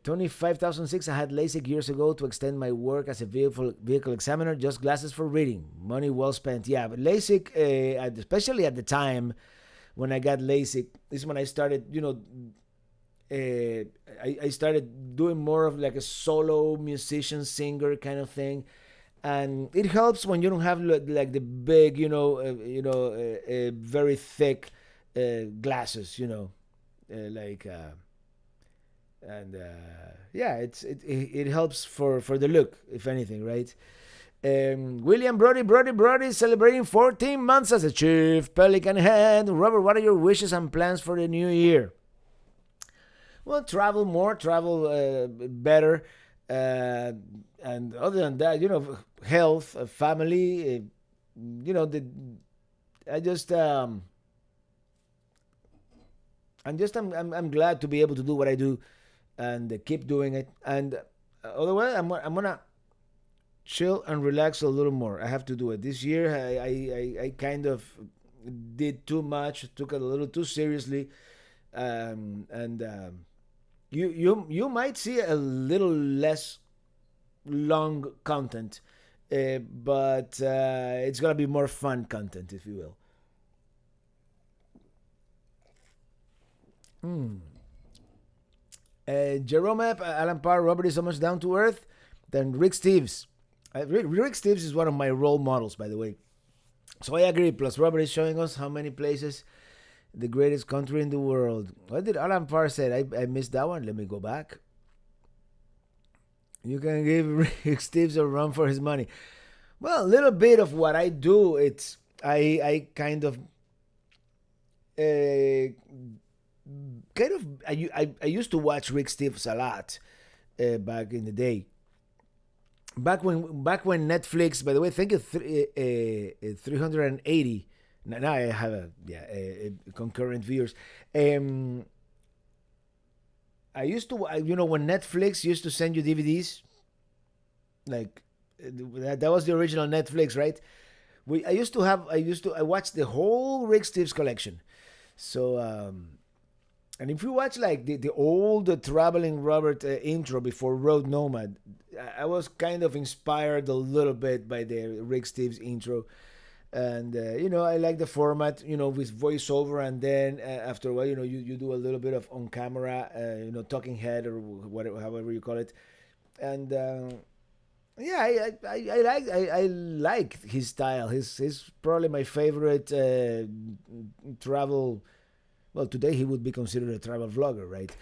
25,006. I had LASIK years ago to extend my work as a vehicle examiner. Just glasses for reading. Money well spent. Yeah, but LASIK, especially at the time when I got LASIK, this is when I started, I started doing more of like a solo musician, singer kind of thing. And it helps when you don't have like the big, very thick glasses, it helps for the look, if anything, right? William Brody celebrating 14 months as a chief Pelican head. Robert, what are your wishes and plans for the new year? Well, travel more, travel better. And other than that, health, family, you know, I just I'm glad to be able to do what I do and keep doing it. And otherwise, I'm gonna chill and relax a little more. I have to do it this year. I kind of did too much, took it a little too seriously, and you might see a little less long content, but it's gonna be more fun content, if you will. Jerome App, Alan Parr, Robert is so much down to earth. Then Rick Steves. Rick Steves is one of my role models, by the way. So I agree. Plus, Robert is showing us how many places the greatest country in the world. What did Alan Parr say? I missed that one. Let me go back. You can give Rick Steves a run for his money. Well, a little bit of what I do, it's I kind of uh, I used to watch Rick Steves a lot back in the day. Back when Netflix, by the way, thank you 380. Now I have concurrent viewers. Um, I used to, when Netflix used to send you DVDs, like that was the original Netflix, right? I watched the whole Rick Steves collection. So, and if you watch like the old Traveling Robert intro before Road Nomad, I was kind of inspired a little bit by the Rick Steves intro. And, I like the format, with voiceover. And then after a while, you do a little bit of on camera, talking head or whatever, however you call it. And, yeah, I like his style. His probably my favorite travel. Well, today he would be considered a travel vlogger, right?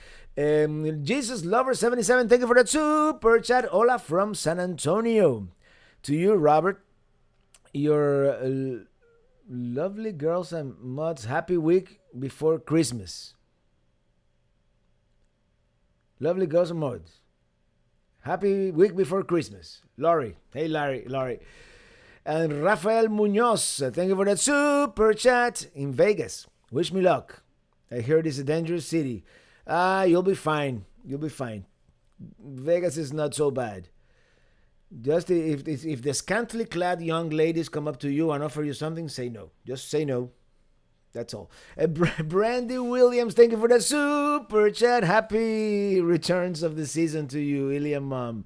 Jesus Lover 77, thank you for that super chat. Hola from San Antonio. To you, Robert. Your lovely girls and mods. Happy week before Christmas. Lovely girls and mods. Happy week before Christmas. Laurie. Hey, Laurie. And Rafael Munoz, thank you for that super chat in Vegas. Wish me luck. I heard it's a dangerous city. You'll be fine. You'll be fine. Vegas is not so bad. Just if the scantily clad young ladies come up to you and offer you something, say no. Just say no. That's all. Brandy Williams, thank you for the super chat. Happy returns of the season to you, Iliam Mom.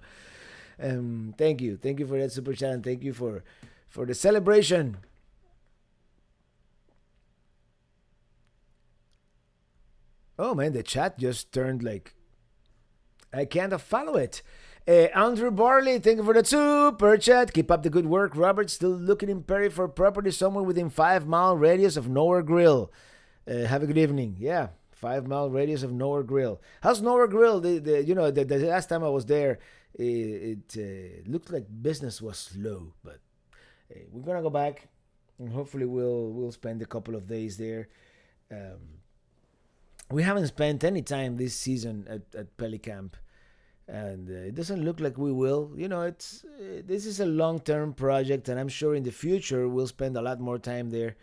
Thank you for that super chat, and thank you for the celebration. Oh man, the chat just turned like I can't follow it. Andrew Barley, thank you for the super chat. Keep up the good work, Robert. Still looking in Perry for property somewhere within 5 mile radius of Nowhere Grill. Have a good evening. Yeah, 5 mile radius of Nowhere Grill. How's Nowhere Grill? The last time I was there, it looked like business was slow, but we're gonna go back and hopefully we'll spend a couple of days there. We haven't spent any time this season at Pelicamp, and it doesn't look like we will. It's this is a long-term project, and I'm sure in the future we'll spend a lot more time there.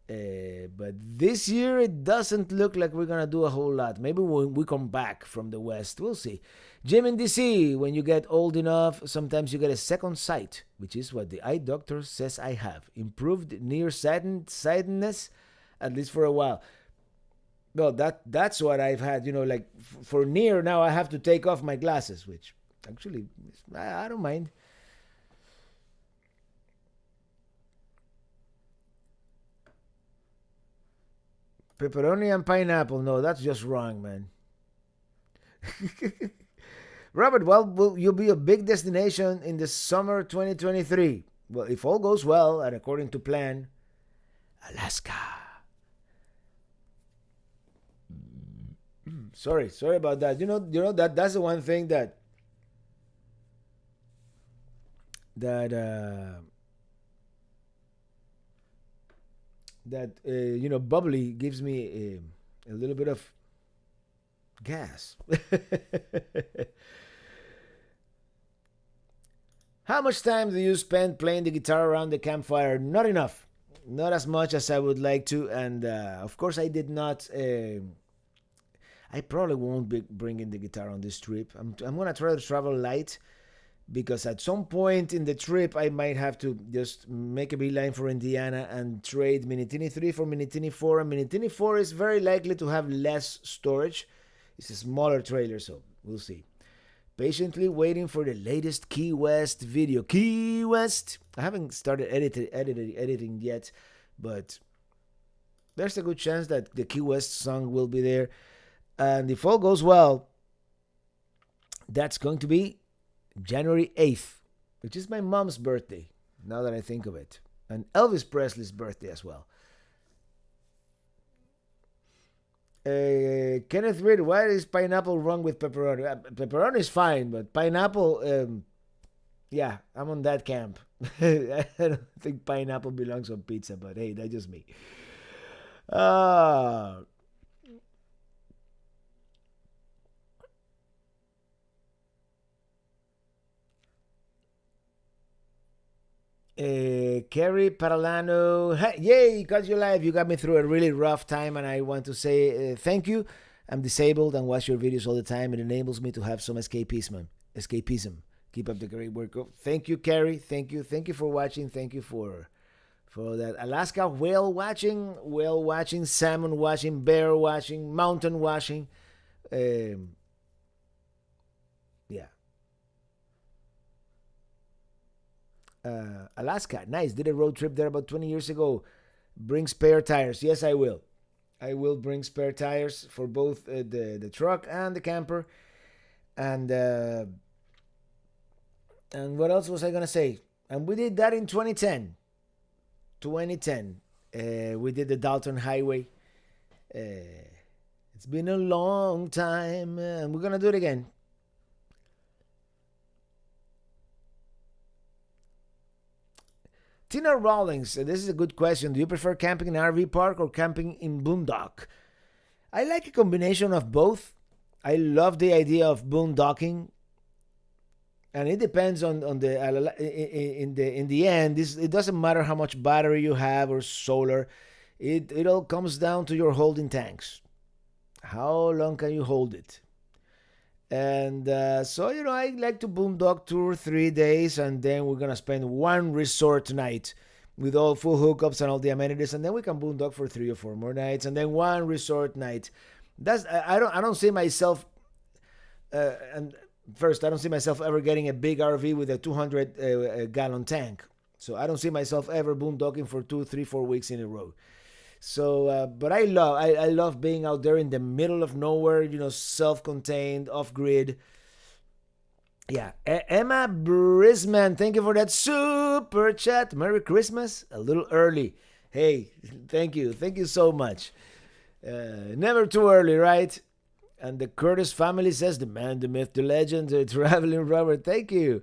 But this year it doesn't look like we're gonna do a whole lot. Maybe when we come back from the west, we'll see. Jim in DC, when you get old enough, sometimes you get a second sight, which is what the eye doctor says I have. Improved nearsightedness, at least for a while. Well, that's what I've had. Like for near now, I have to take off my glasses, which actually I don't mind. Pepperoni and pineapple. No, that's just wrong, man. Robert, well, will you be a big destination in the summer 2023? Well, if all goes well and according to plan, Alaska. Sorry about that. That's the one thing that bubbly gives me a little bit of gas. How much time do you spend playing the guitar around the campfire? Not enough. Not as much as I would like to. And of course, I did not. I probably won't be bringing the guitar on this trip. I'm going to try to travel light because at some point in the trip, I might have to just make a beeline for Indiana and trade Minitini 3 for Minitini 4. And Minitini 4 is very likely to have less storage. It's a smaller trailer, so we'll see. Patiently waiting for the latest Key West video. Key West! I haven't started editing yet, but there's a good chance that the Key West song will be there. And if all goes well, that's going to be January 8th, which is my mom's birthday, now that I think of it. And Elvis Presley's birthday as well. Kenneth Reed, why is pineapple wrong with pepperoni? Pepperoni is fine, but pineapple, yeah, I'm on that camp. I don't think pineapple belongs on pizza, but hey, that's just me. Kerry Paralano, hey, yay, got you live. You got me through a really rough time, and I want to say thank you. I'm disabled and watch your videos all the time. It enables me to have some escapism. Keep up the great work. Thank you, Kerry. Thank you for watching. Thank you for that. Alaska whale watching, salmon watching, bear watching, mountain watching. Yeah. Alaska, nice. Did a road trip there about 20 years ago. Bring spare tires. Yes, I will. I will bring spare tires for both the truck and the camper. And what else was I gonna say? And we did that in 2010. 2010. We did the Dalton Highway. It's been a long time, and we're gonna do it again. Tina Rawlings, this is a good question. Do you prefer camping in an RV park or camping in boondock? I like a combination of both. I love the idea of boondocking, and it depends on the in the end. It doesn't matter how much battery you have or solar. It all comes down to your holding tanks. How long can you hold it? And so, I like to boondock 2 or 3 days, and then we're gonna spend one resort night with all full hookups and all the amenities, and then we can boondock for 3 or 4 more nights, and then one resort night. I don't see myself. And first, I don't see myself ever getting a big RV with a 200 gallon tank. So I don't see myself ever boondocking for 2, 3, 4 weeks in a row. So, but I love being out there in the middle of nowhere, self-contained, off-grid. Yeah, Emma Brisman, thank you for that super chat. Merry Christmas, a little early. Hey, thank you so much. Never too early, right? And the Curtis family says, the man, the myth, the legend, the traveling Robert, thank you.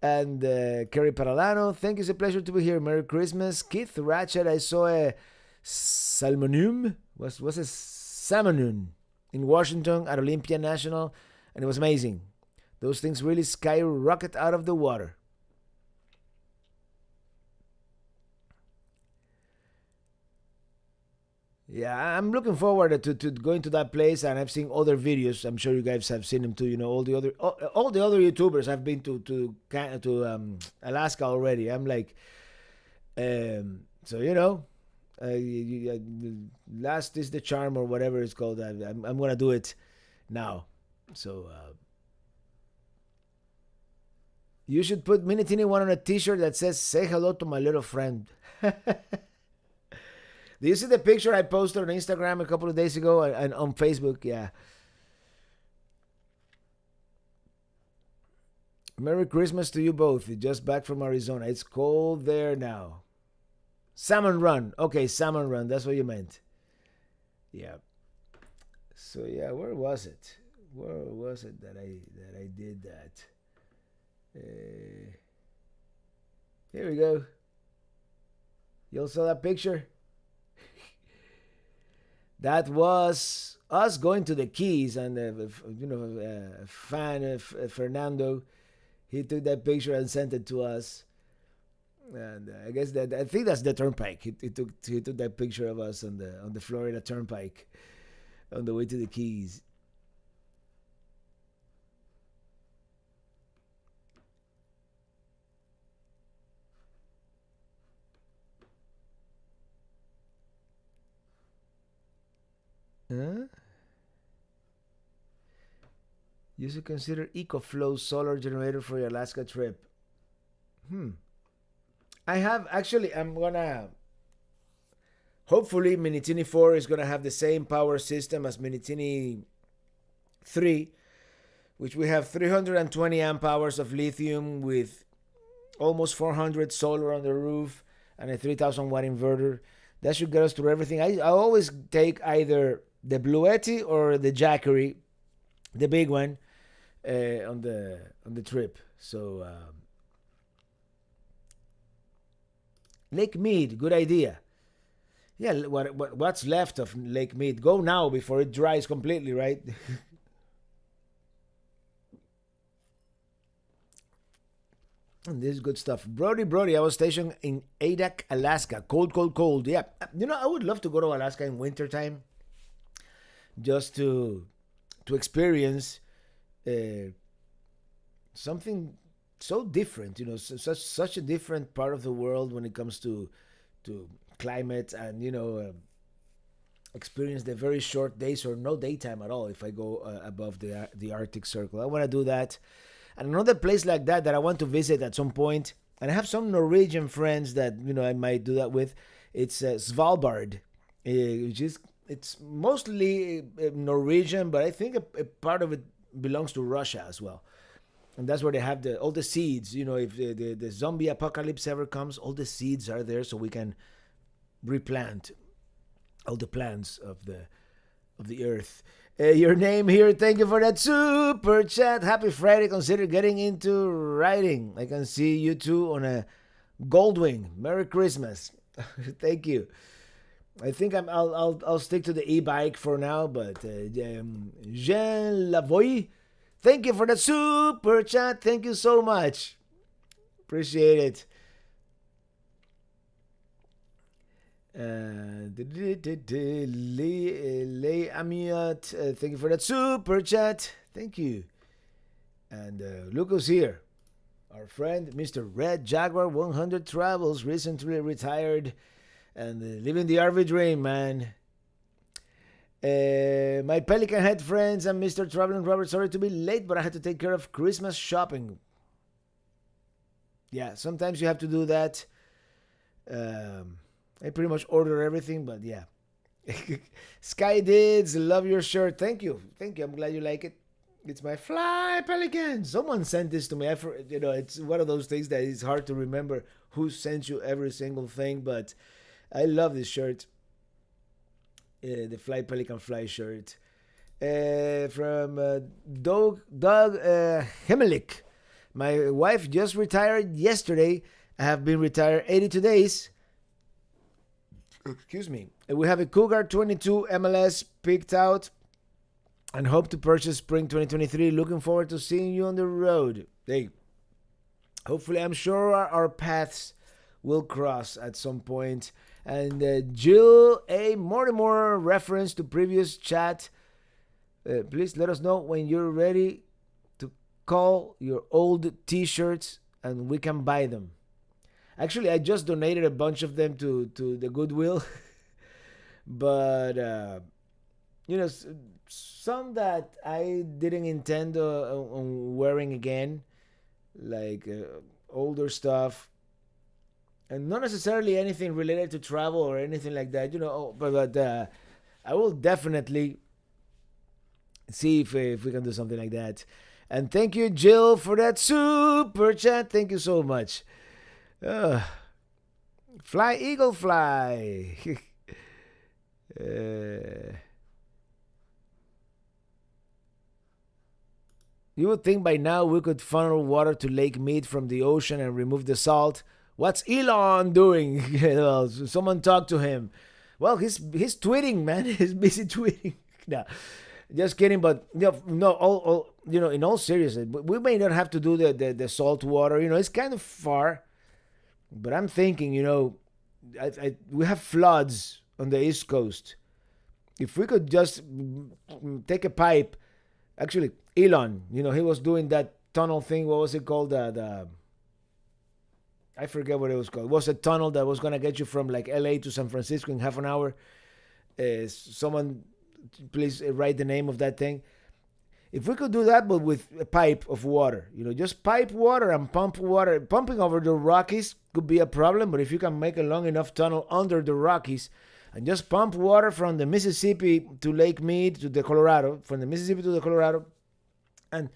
And Kerry Paralano, thank you, it's a pleasure to be here. Merry Christmas. Keith Ratchet, I saw a salmonium, was a salmonium in Washington at Olympia National, and it was amazing. Those things really skyrocket out of the water. Yeah, I'm looking forward to going to that place, and I've seen other videos. I'm sure you guys have seen them too. All the other YouTubers have been to Alaska already. I'm like, so last is the charm, or whatever it's called. I'm gonna do it now. So you should put Minitini one on a T-shirt that says "Say hello to my little friend." Do you see the picture I posted on Instagram a couple of days ago and on Facebook? Yeah. Merry Christmas to you both. Just back from Arizona. It's cold there now. Salmon Run. Okay, Salmon Run. That's what you meant. Yeah. So yeah, where was it? Where was it that I did that? Here we go. You all saw that picture? That was us going to the Keys, and fan Fernando. he took that picture and sent it to us. And I guess that I think that's the turnpike. He took that picture of us on the Florida Turnpike on the way to the Keys. Huh? You should consider EcoFlow solar generator for your Alaska trip. Hmm. I have actually. I'm gonna. Hopefully, Minitini 4 is gonna have the same power system as Minitini 3, which we have 320 amp hours of lithium with almost 400 solar on the roof and a 3000 watt inverter. That should get us through everything. I always take either the Bluetti or the Jackery, the big one, on the trip. So Lake Mead, good idea. Yeah, what's left of Lake Mead? Go now before it dries completely, right? And this is good stuff. Brody, I was stationed in Adak, Alaska. Cold, cold, cold. Yeah. I would love to go to Alaska in wintertime just to experience something so different. Such a different part of the world when it comes to climate and experience the very short days or no daytime at all if I go above the Arctic Circle. I want to do that. And another place like that I want to visit at some point, and I have some Norwegian friends that I might do that with. It's Svalbard, which is it's mostly Norwegian, but I think a part of it belongs to Russia as well. And that's where they have all the seeds. If the zombie apocalypse ever comes, all the seeds are there, so we can replant all the plants of the earth. Your name here. Thank you for that super chat. Happy Friday. Consider getting into riding. I can see you two on a Goldwing. Merry Christmas. Thank you. I think I'll stick to the e-bike for now. But Jean Lavoie, thank you for that super chat. Thank you so much. Appreciate it. Lay Amiot, thank you for that super chat. Thank you. And look who's here. Our friend, Mr. Red Jaguar 100 Travels, recently retired and living the RV dream, man. My Pelican Head friends and Mr. Traveling Robert, sorry to be late, but I had to take care of Christmas shopping. Yeah, sometimes you have to do that. I pretty much order everything, but yeah. Sky Dids, love your shirt. Thank you. I'm glad you like it. It's my Fly Pelican. Someone sent this to me. It's one of those things that is hard to remember who sent you every single thing, but I love this shirt. The Fly Pelican Fly shirt. From Doug Hemelich. My wife just retired yesterday. I have been retired 82 days. Excuse me. We have a Cougar 22 MLS picked out and hope to purchase spring 2023. Looking forward to seeing you on the road. Hey, hopefully, I'm sure our paths will cross at some point. And Jill A. Mortimer, reference to previous chat. Please let us know when you're ready to call your old t-shirts and we can buy them. Actually, I just donated a bunch of them to the Goodwill. But, some that I didn't intend on wearing again. Like older stuff. And not necessarily anything related to travel or anything like that. But I will definitely see if we can do something like that. And thank you, Jill, for that super chat. Thank you so much. Fly, eagle, fly. You would think by now we could funnel water to Lake Mead from the ocean and remove the salt. What's Elon doing? Well, someone talk to him. Well, he's tweeting, man. He's busy tweeting. No, just kidding. But no. in all seriousness, we may not have to do the salt water. It's kind of far, but I'm thinking, we have floods on the East Coast. If we could just take a pipe, actually, Elon, he was doing that tunnel thing. What was it called? The I forget what it was called. It was a tunnel that was gonna get you from like LA to San Francisco in half an hour. Someone, please write the name of that thing. If we could do that, but with a pipe of water, just pipe water and pump water, pumping over the Rockies could be a problem. But if you can make a long enough tunnel under the Rockies and just pump water from the Mississippi to Lake Mead to the Colorado, from the Mississippi to the Colorado, and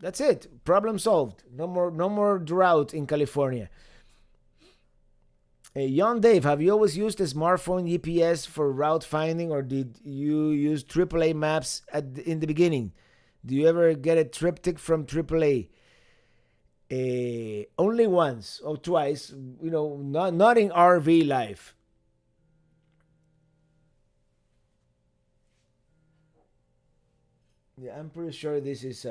that's it. Problem solved. No more drought in California. Young Dave, have you always used a smartphone GPS for route finding, or did you use AAA maps in the beginning? Do you ever get a triptych from AAA? Only once or twice. Not in RV life. Yeah, I'm pretty sure this is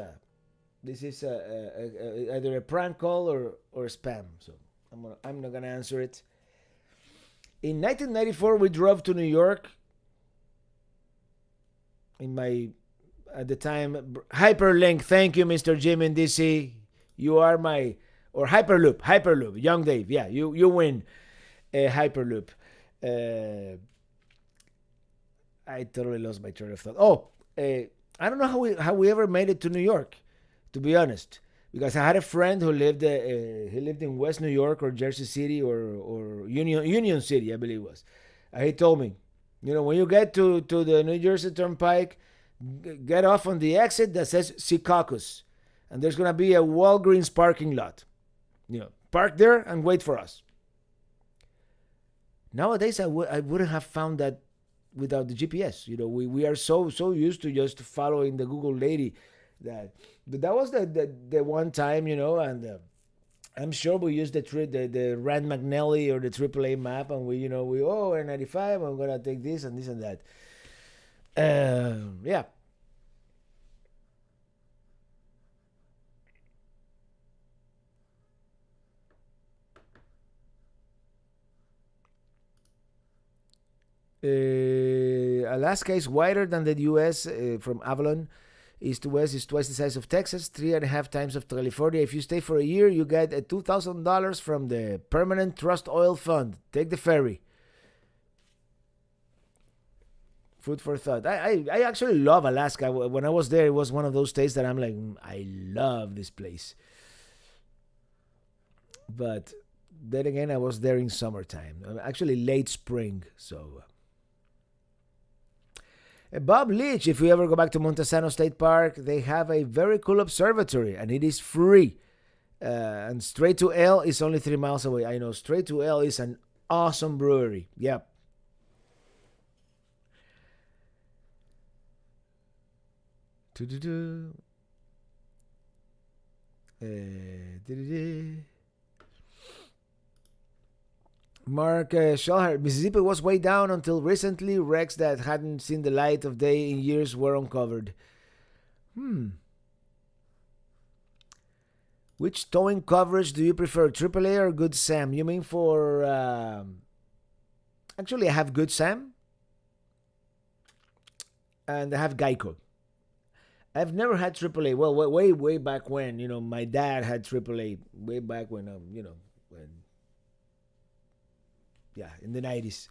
either a prank call or spam. So I'm not gonna answer it. In 1994, we drove to New York. In my at the time hyperlink. Thank you, Mr. Jim in DC. You are my or Hyperloop. Young Dave. Yeah, you win. Hyperloop. Uh, I totally lost my train of thought. Oh, I don't know how we ever made it to New York, to be honest, because I had a friend who lived he lived in West New York or Jersey City or Union City, I believe it was. He told me, when you get to the New Jersey Turnpike, get off on the exit that says Secaucus, and there's gonna be a Walgreens parking lot. Park there and wait for us. Nowadays, I wouldn't have found that without the GPS. We are so used to just following the Google lady that was the one time, and I'm sure we used the Rand McNally or the AAA map, and we N95. I'm gonna take this and this and that. Yeah. Alaska is wider than the U.S. From Avalon. East to west is twice the size of Texas, 3.5 times of California. If you stay for a year, you get a $2,000 from the Permanent Trust Oil Fund. Take the ferry. Food for thought. I actually love Alaska. When I was there, it was one of those states that I'm like, I love this place. But then again, I was there in summertime. Actually, late spring. So Bob Leach, if you ever go back to Montesano State Park, they have a very cool observatory, and it is free. And Straight to L is only 3 miles away. I know Straight to L is an awesome brewery. Yep. Mark Schellhart, Mississippi was way down until recently. Wrecks that hadn't seen the light of day in years were uncovered. Which towing coverage do you prefer, AAA or Good Sam? You mean for... Actually, I have Good Sam. And I have Geico. I've never had AAA. Well, way back when, my dad had AAA. Way back when, when... Yeah, in the 90s.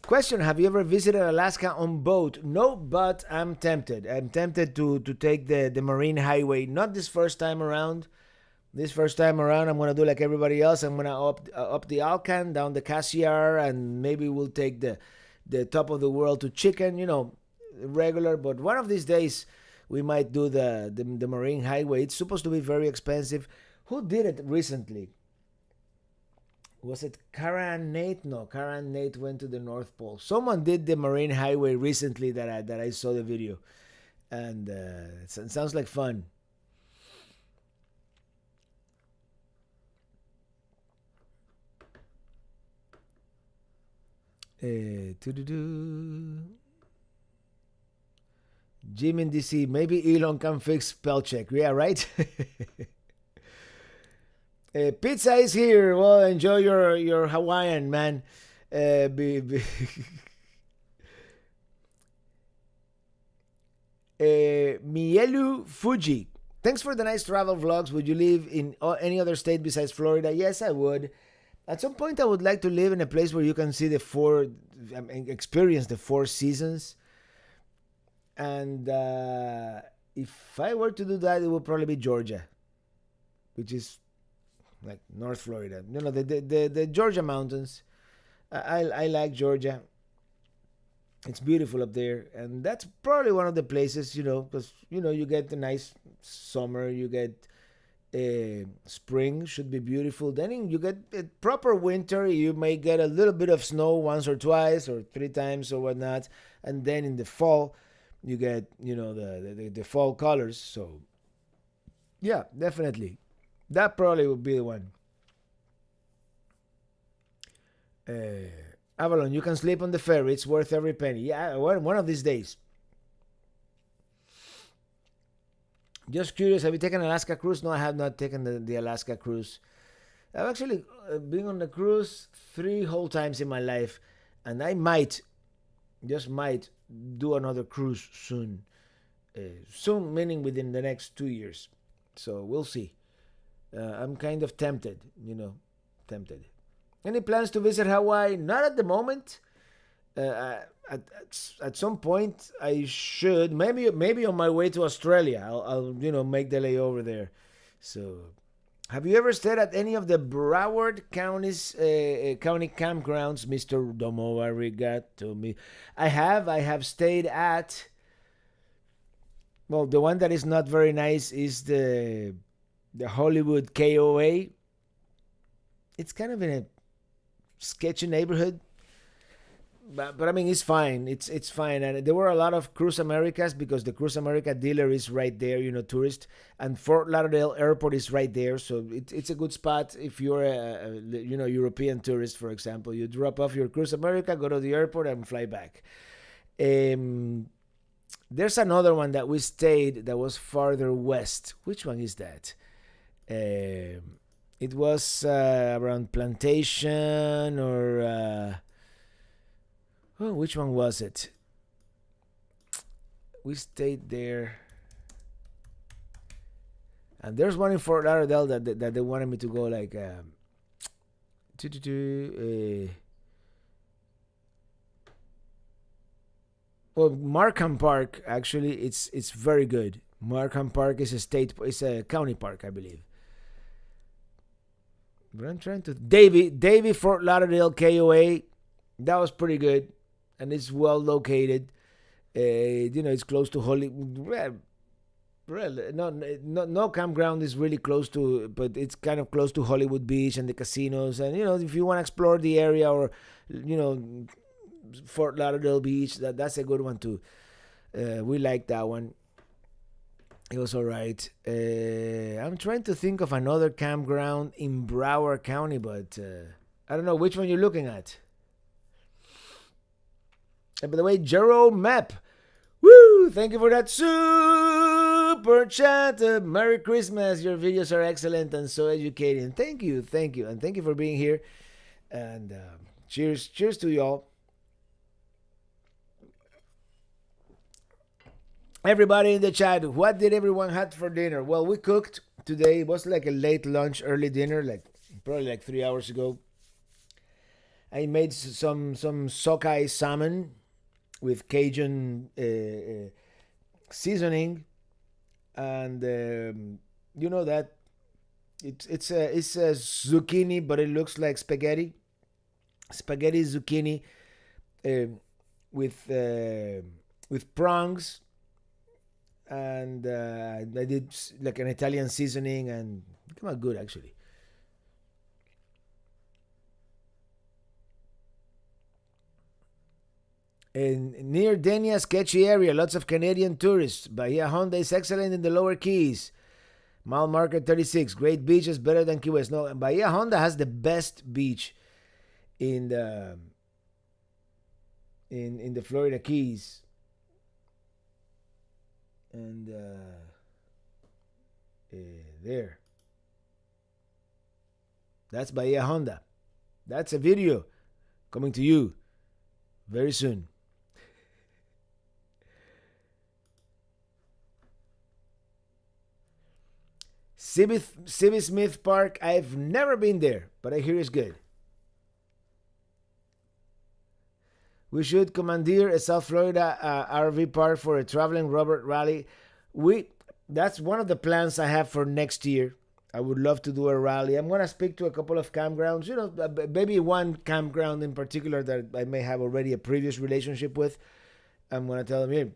Question, have you ever visited Alaska on boat? No, but I'm tempted. I'm tempted to take the Marine Highway. Not this first time around. This first time around, I'm going to do like everybody else. I'm going to up the Alcan, down the Cassiar, and maybe we'll take the top of the world to Chicken, regular. But one of these days, we might do the Marine Highway. It's supposed to be very expensive. Who did it recently? Was it Kara and Nate? No, Kara and Nate went to the North Pole. Someone did the Marine Highway recently that I saw the video, and it sounds like fun. Jim in DC. Maybe Elon can fix spell check. Yeah, right. Pizza is here. Well, enjoy your Hawaiian, man. Be, Mielu Fuji. Thanks for the nice travel vlogs. Would you live in any other state besides Florida? Yes, I would. At some point, I would like to live in a place where you can see experience the four seasons. And if I were to do that, it would probably be Georgia, which is like North Florida. The Georgia mountains. I like Georgia. It's beautiful up there, and that's probably one of the places, because you get a nice summer, you get spring, should be beautiful. Then you get a proper winter. You may get a little bit of snow once or twice or three times or whatnot, and then in the fall, you get the fall colors. So yeah, definitely, that probably would be the one. Avalon, you can sleep on the ferry. It's worth every penny. Yeah, one of these days. Just curious, have you taken Alaska cruise? No, I have not taken the Alaska cruise. I've actually been on the cruise 3 whole times in my life, and I just might, do another cruise soon. Soon, meaning within the next 2 years. So we'll see. I'm kind of tempted, tempted. Any plans to visit Hawaii? Not at the moment. At some point, I should. Maybe on my way to Australia, I'll make the layover there. So, have you ever stayed at any of the Broward county campgrounds, Mister Domo Arigato me? I have stayed at. Well, the one that is not very nice is the Hollywood KOA. It's kind of in a sketchy neighborhood, but I mean it's fine. It's fine, and there were a lot of Cruise Americas because the Cruise America dealer is right there, tourist, and Fort Lauderdale Airport is right there, so it's a good spot if you're a European tourist, for example. You drop off your Cruise America, go to the airport, and fly back. There's another one that we stayed that was farther west. Which one is that? It was around Plantation or which one was it? We stayed there, and there's one in Fort Lauderdale that they wanted me to go like well, Markham Park. Actually, it's very good. Markham Park is a county park, I believe. But I'm trying to Davy Fort Lauderdale KOA. That was pretty good, and it's well located. It's close to Hollywood. No campground is really close to, but it's kind of close to Hollywood Beach and the casinos. And if you want to explore the area, or Fort Lauderdale Beach, that's a good one too. We like that one. It was all right. I'm trying to think of another campground in Broward County, but I don't know which one you're looking at. And by the way, Jerome Map, woo! Thank you for that super chat. Merry Christmas. Your videos are excellent and so educating. Thank you, and thank you for being here. And cheers to y'all. Everybody in the chat, what did everyone had for dinner? Well, we cooked today. It was like a late lunch, early dinner, probably 3 hours ago. I made some sockeye salmon with Cajun seasoning, and that it's a zucchini, but it looks like spaghetti zucchini with prongs. And I did like an Italian seasoning, and it came out good actually. In near Denia, sketchy area, lots of Canadian tourists. Bahia Honda is excellent in the lower Keys. Mile Market 36, great beaches, better than Key West. No, Bahia Honda has the best beach in the Florida Keys. And there. That's Bahia Honda. That's a video coming to you very soon. Sibby Smith Park, I've never been there, but I hear it's good. We should commandeer a South Florida RV park for a traveling Robert rally. That's one of the plans I have for next year. I would love to do a rally. I'm going to speak to a couple of campgrounds, maybe one campground in particular that I may have already a previous relationship with. I'm going to tell them, hey,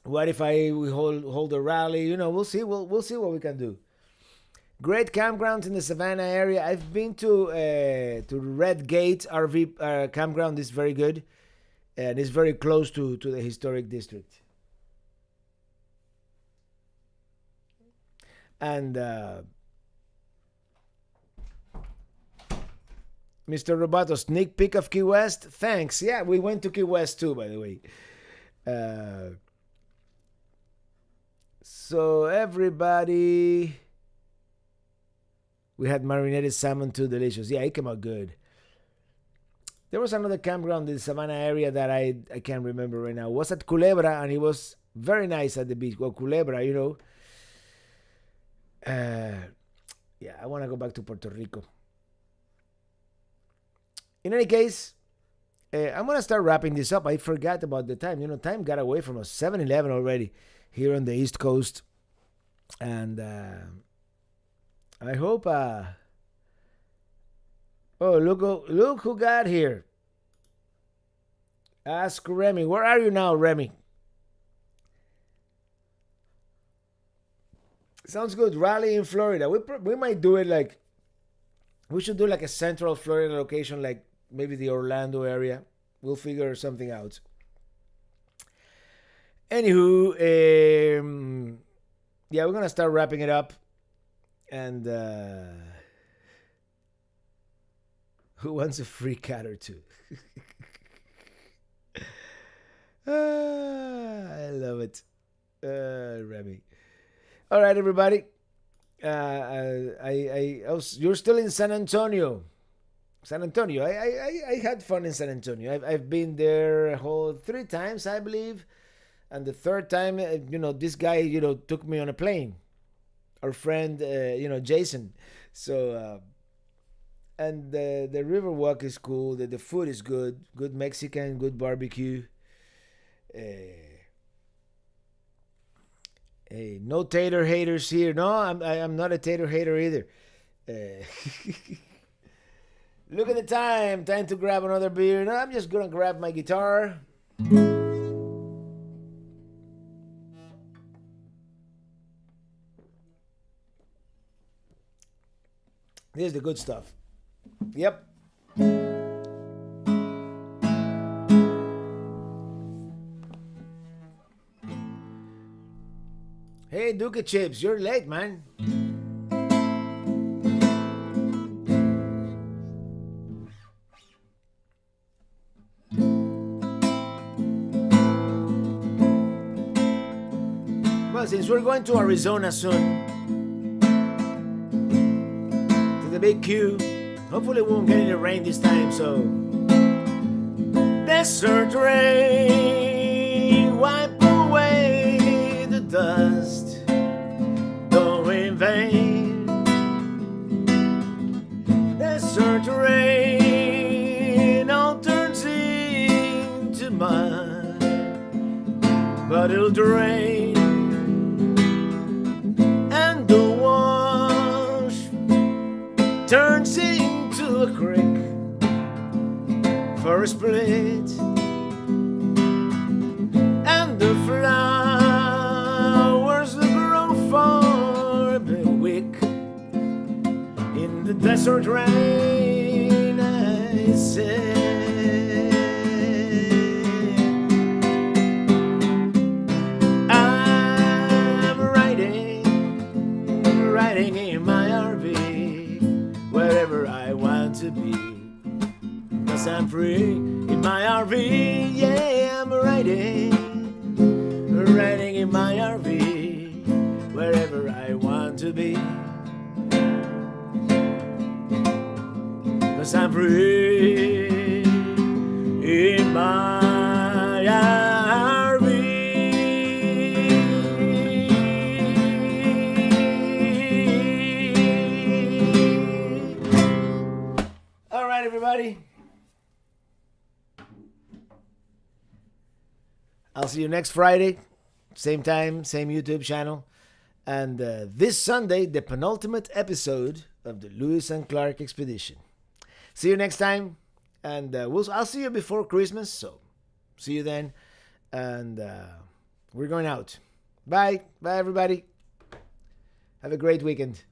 what if we hold a rally? We'll see. We'll see what we can do. Great campgrounds in the Savannah area. I've been to Red Gate RV campground. It's very good, and it's very close to the historic district. And Mr. Roboto, sneak peek of Key West. Thanks. Yeah, we went to Key West too, by the way. So everybody, we had marinated salmon too, delicious. Yeah, it came out good. There was another campground in the Savannah area that I can't remember right now. It was at Culebra, and it was very nice at the beach. Well, Culebra, yeah, I want to go back to Puerto Rico. In any case, I'm going to start wrapping this up. I forgot about the time. Time got away from us. 7-11 already here on the East Coast. And I hope... oh, look who got here. Ask Remy. Where are you now, Remy? Sounds good. Rally in Florida. We might do it we should do a central Florida location, like maybe the Orlando area. We'll figure something out. Anywho, yeah, we're going to start wrapping it up. And who wants a free cat or two? I love it. Remy. All right, everybody. You're still in San Antonio. I had fun in San Antonio. I've been there 3 times, I believe, and the third time, this guy, took me on a plane. Our friend, Jason. So, and the river walk is cool. The food is good. Good Mexican, good barbecue. Hey, no tater haters here. No, I'm not a tater hater either. Look at the time. Time to grab another beer. No, I'm just gonna grab my guitar. Here's the good stuff. Yep. Hey, Duke Chips, you're late, man. Well, since we're going to Arizona soon, to the big Q, hopefully we won't get any rain this time, so... Desert rain, wipe away the dust. Vain. Desert rain all turns into mud, but it'll drain and the wash turns into a creek for a split, and the flowers that grow for in the desert rain, I say, I'm riding in my RV wherever I want to be, 'cause I'm free in my RV. Yeah, I'm riding in my RV to be. 'Cause I'm free in my RV. All right, everybody. I'll see you next Friday. Same time, same YouTube channel. And this Sunday, the penultimate episode of the Lewis and Clark Expedition. See you next time. And I'll see you before Christmas. So see you then. And we're going out. Bye. Bye, everybody. Have a great weekend.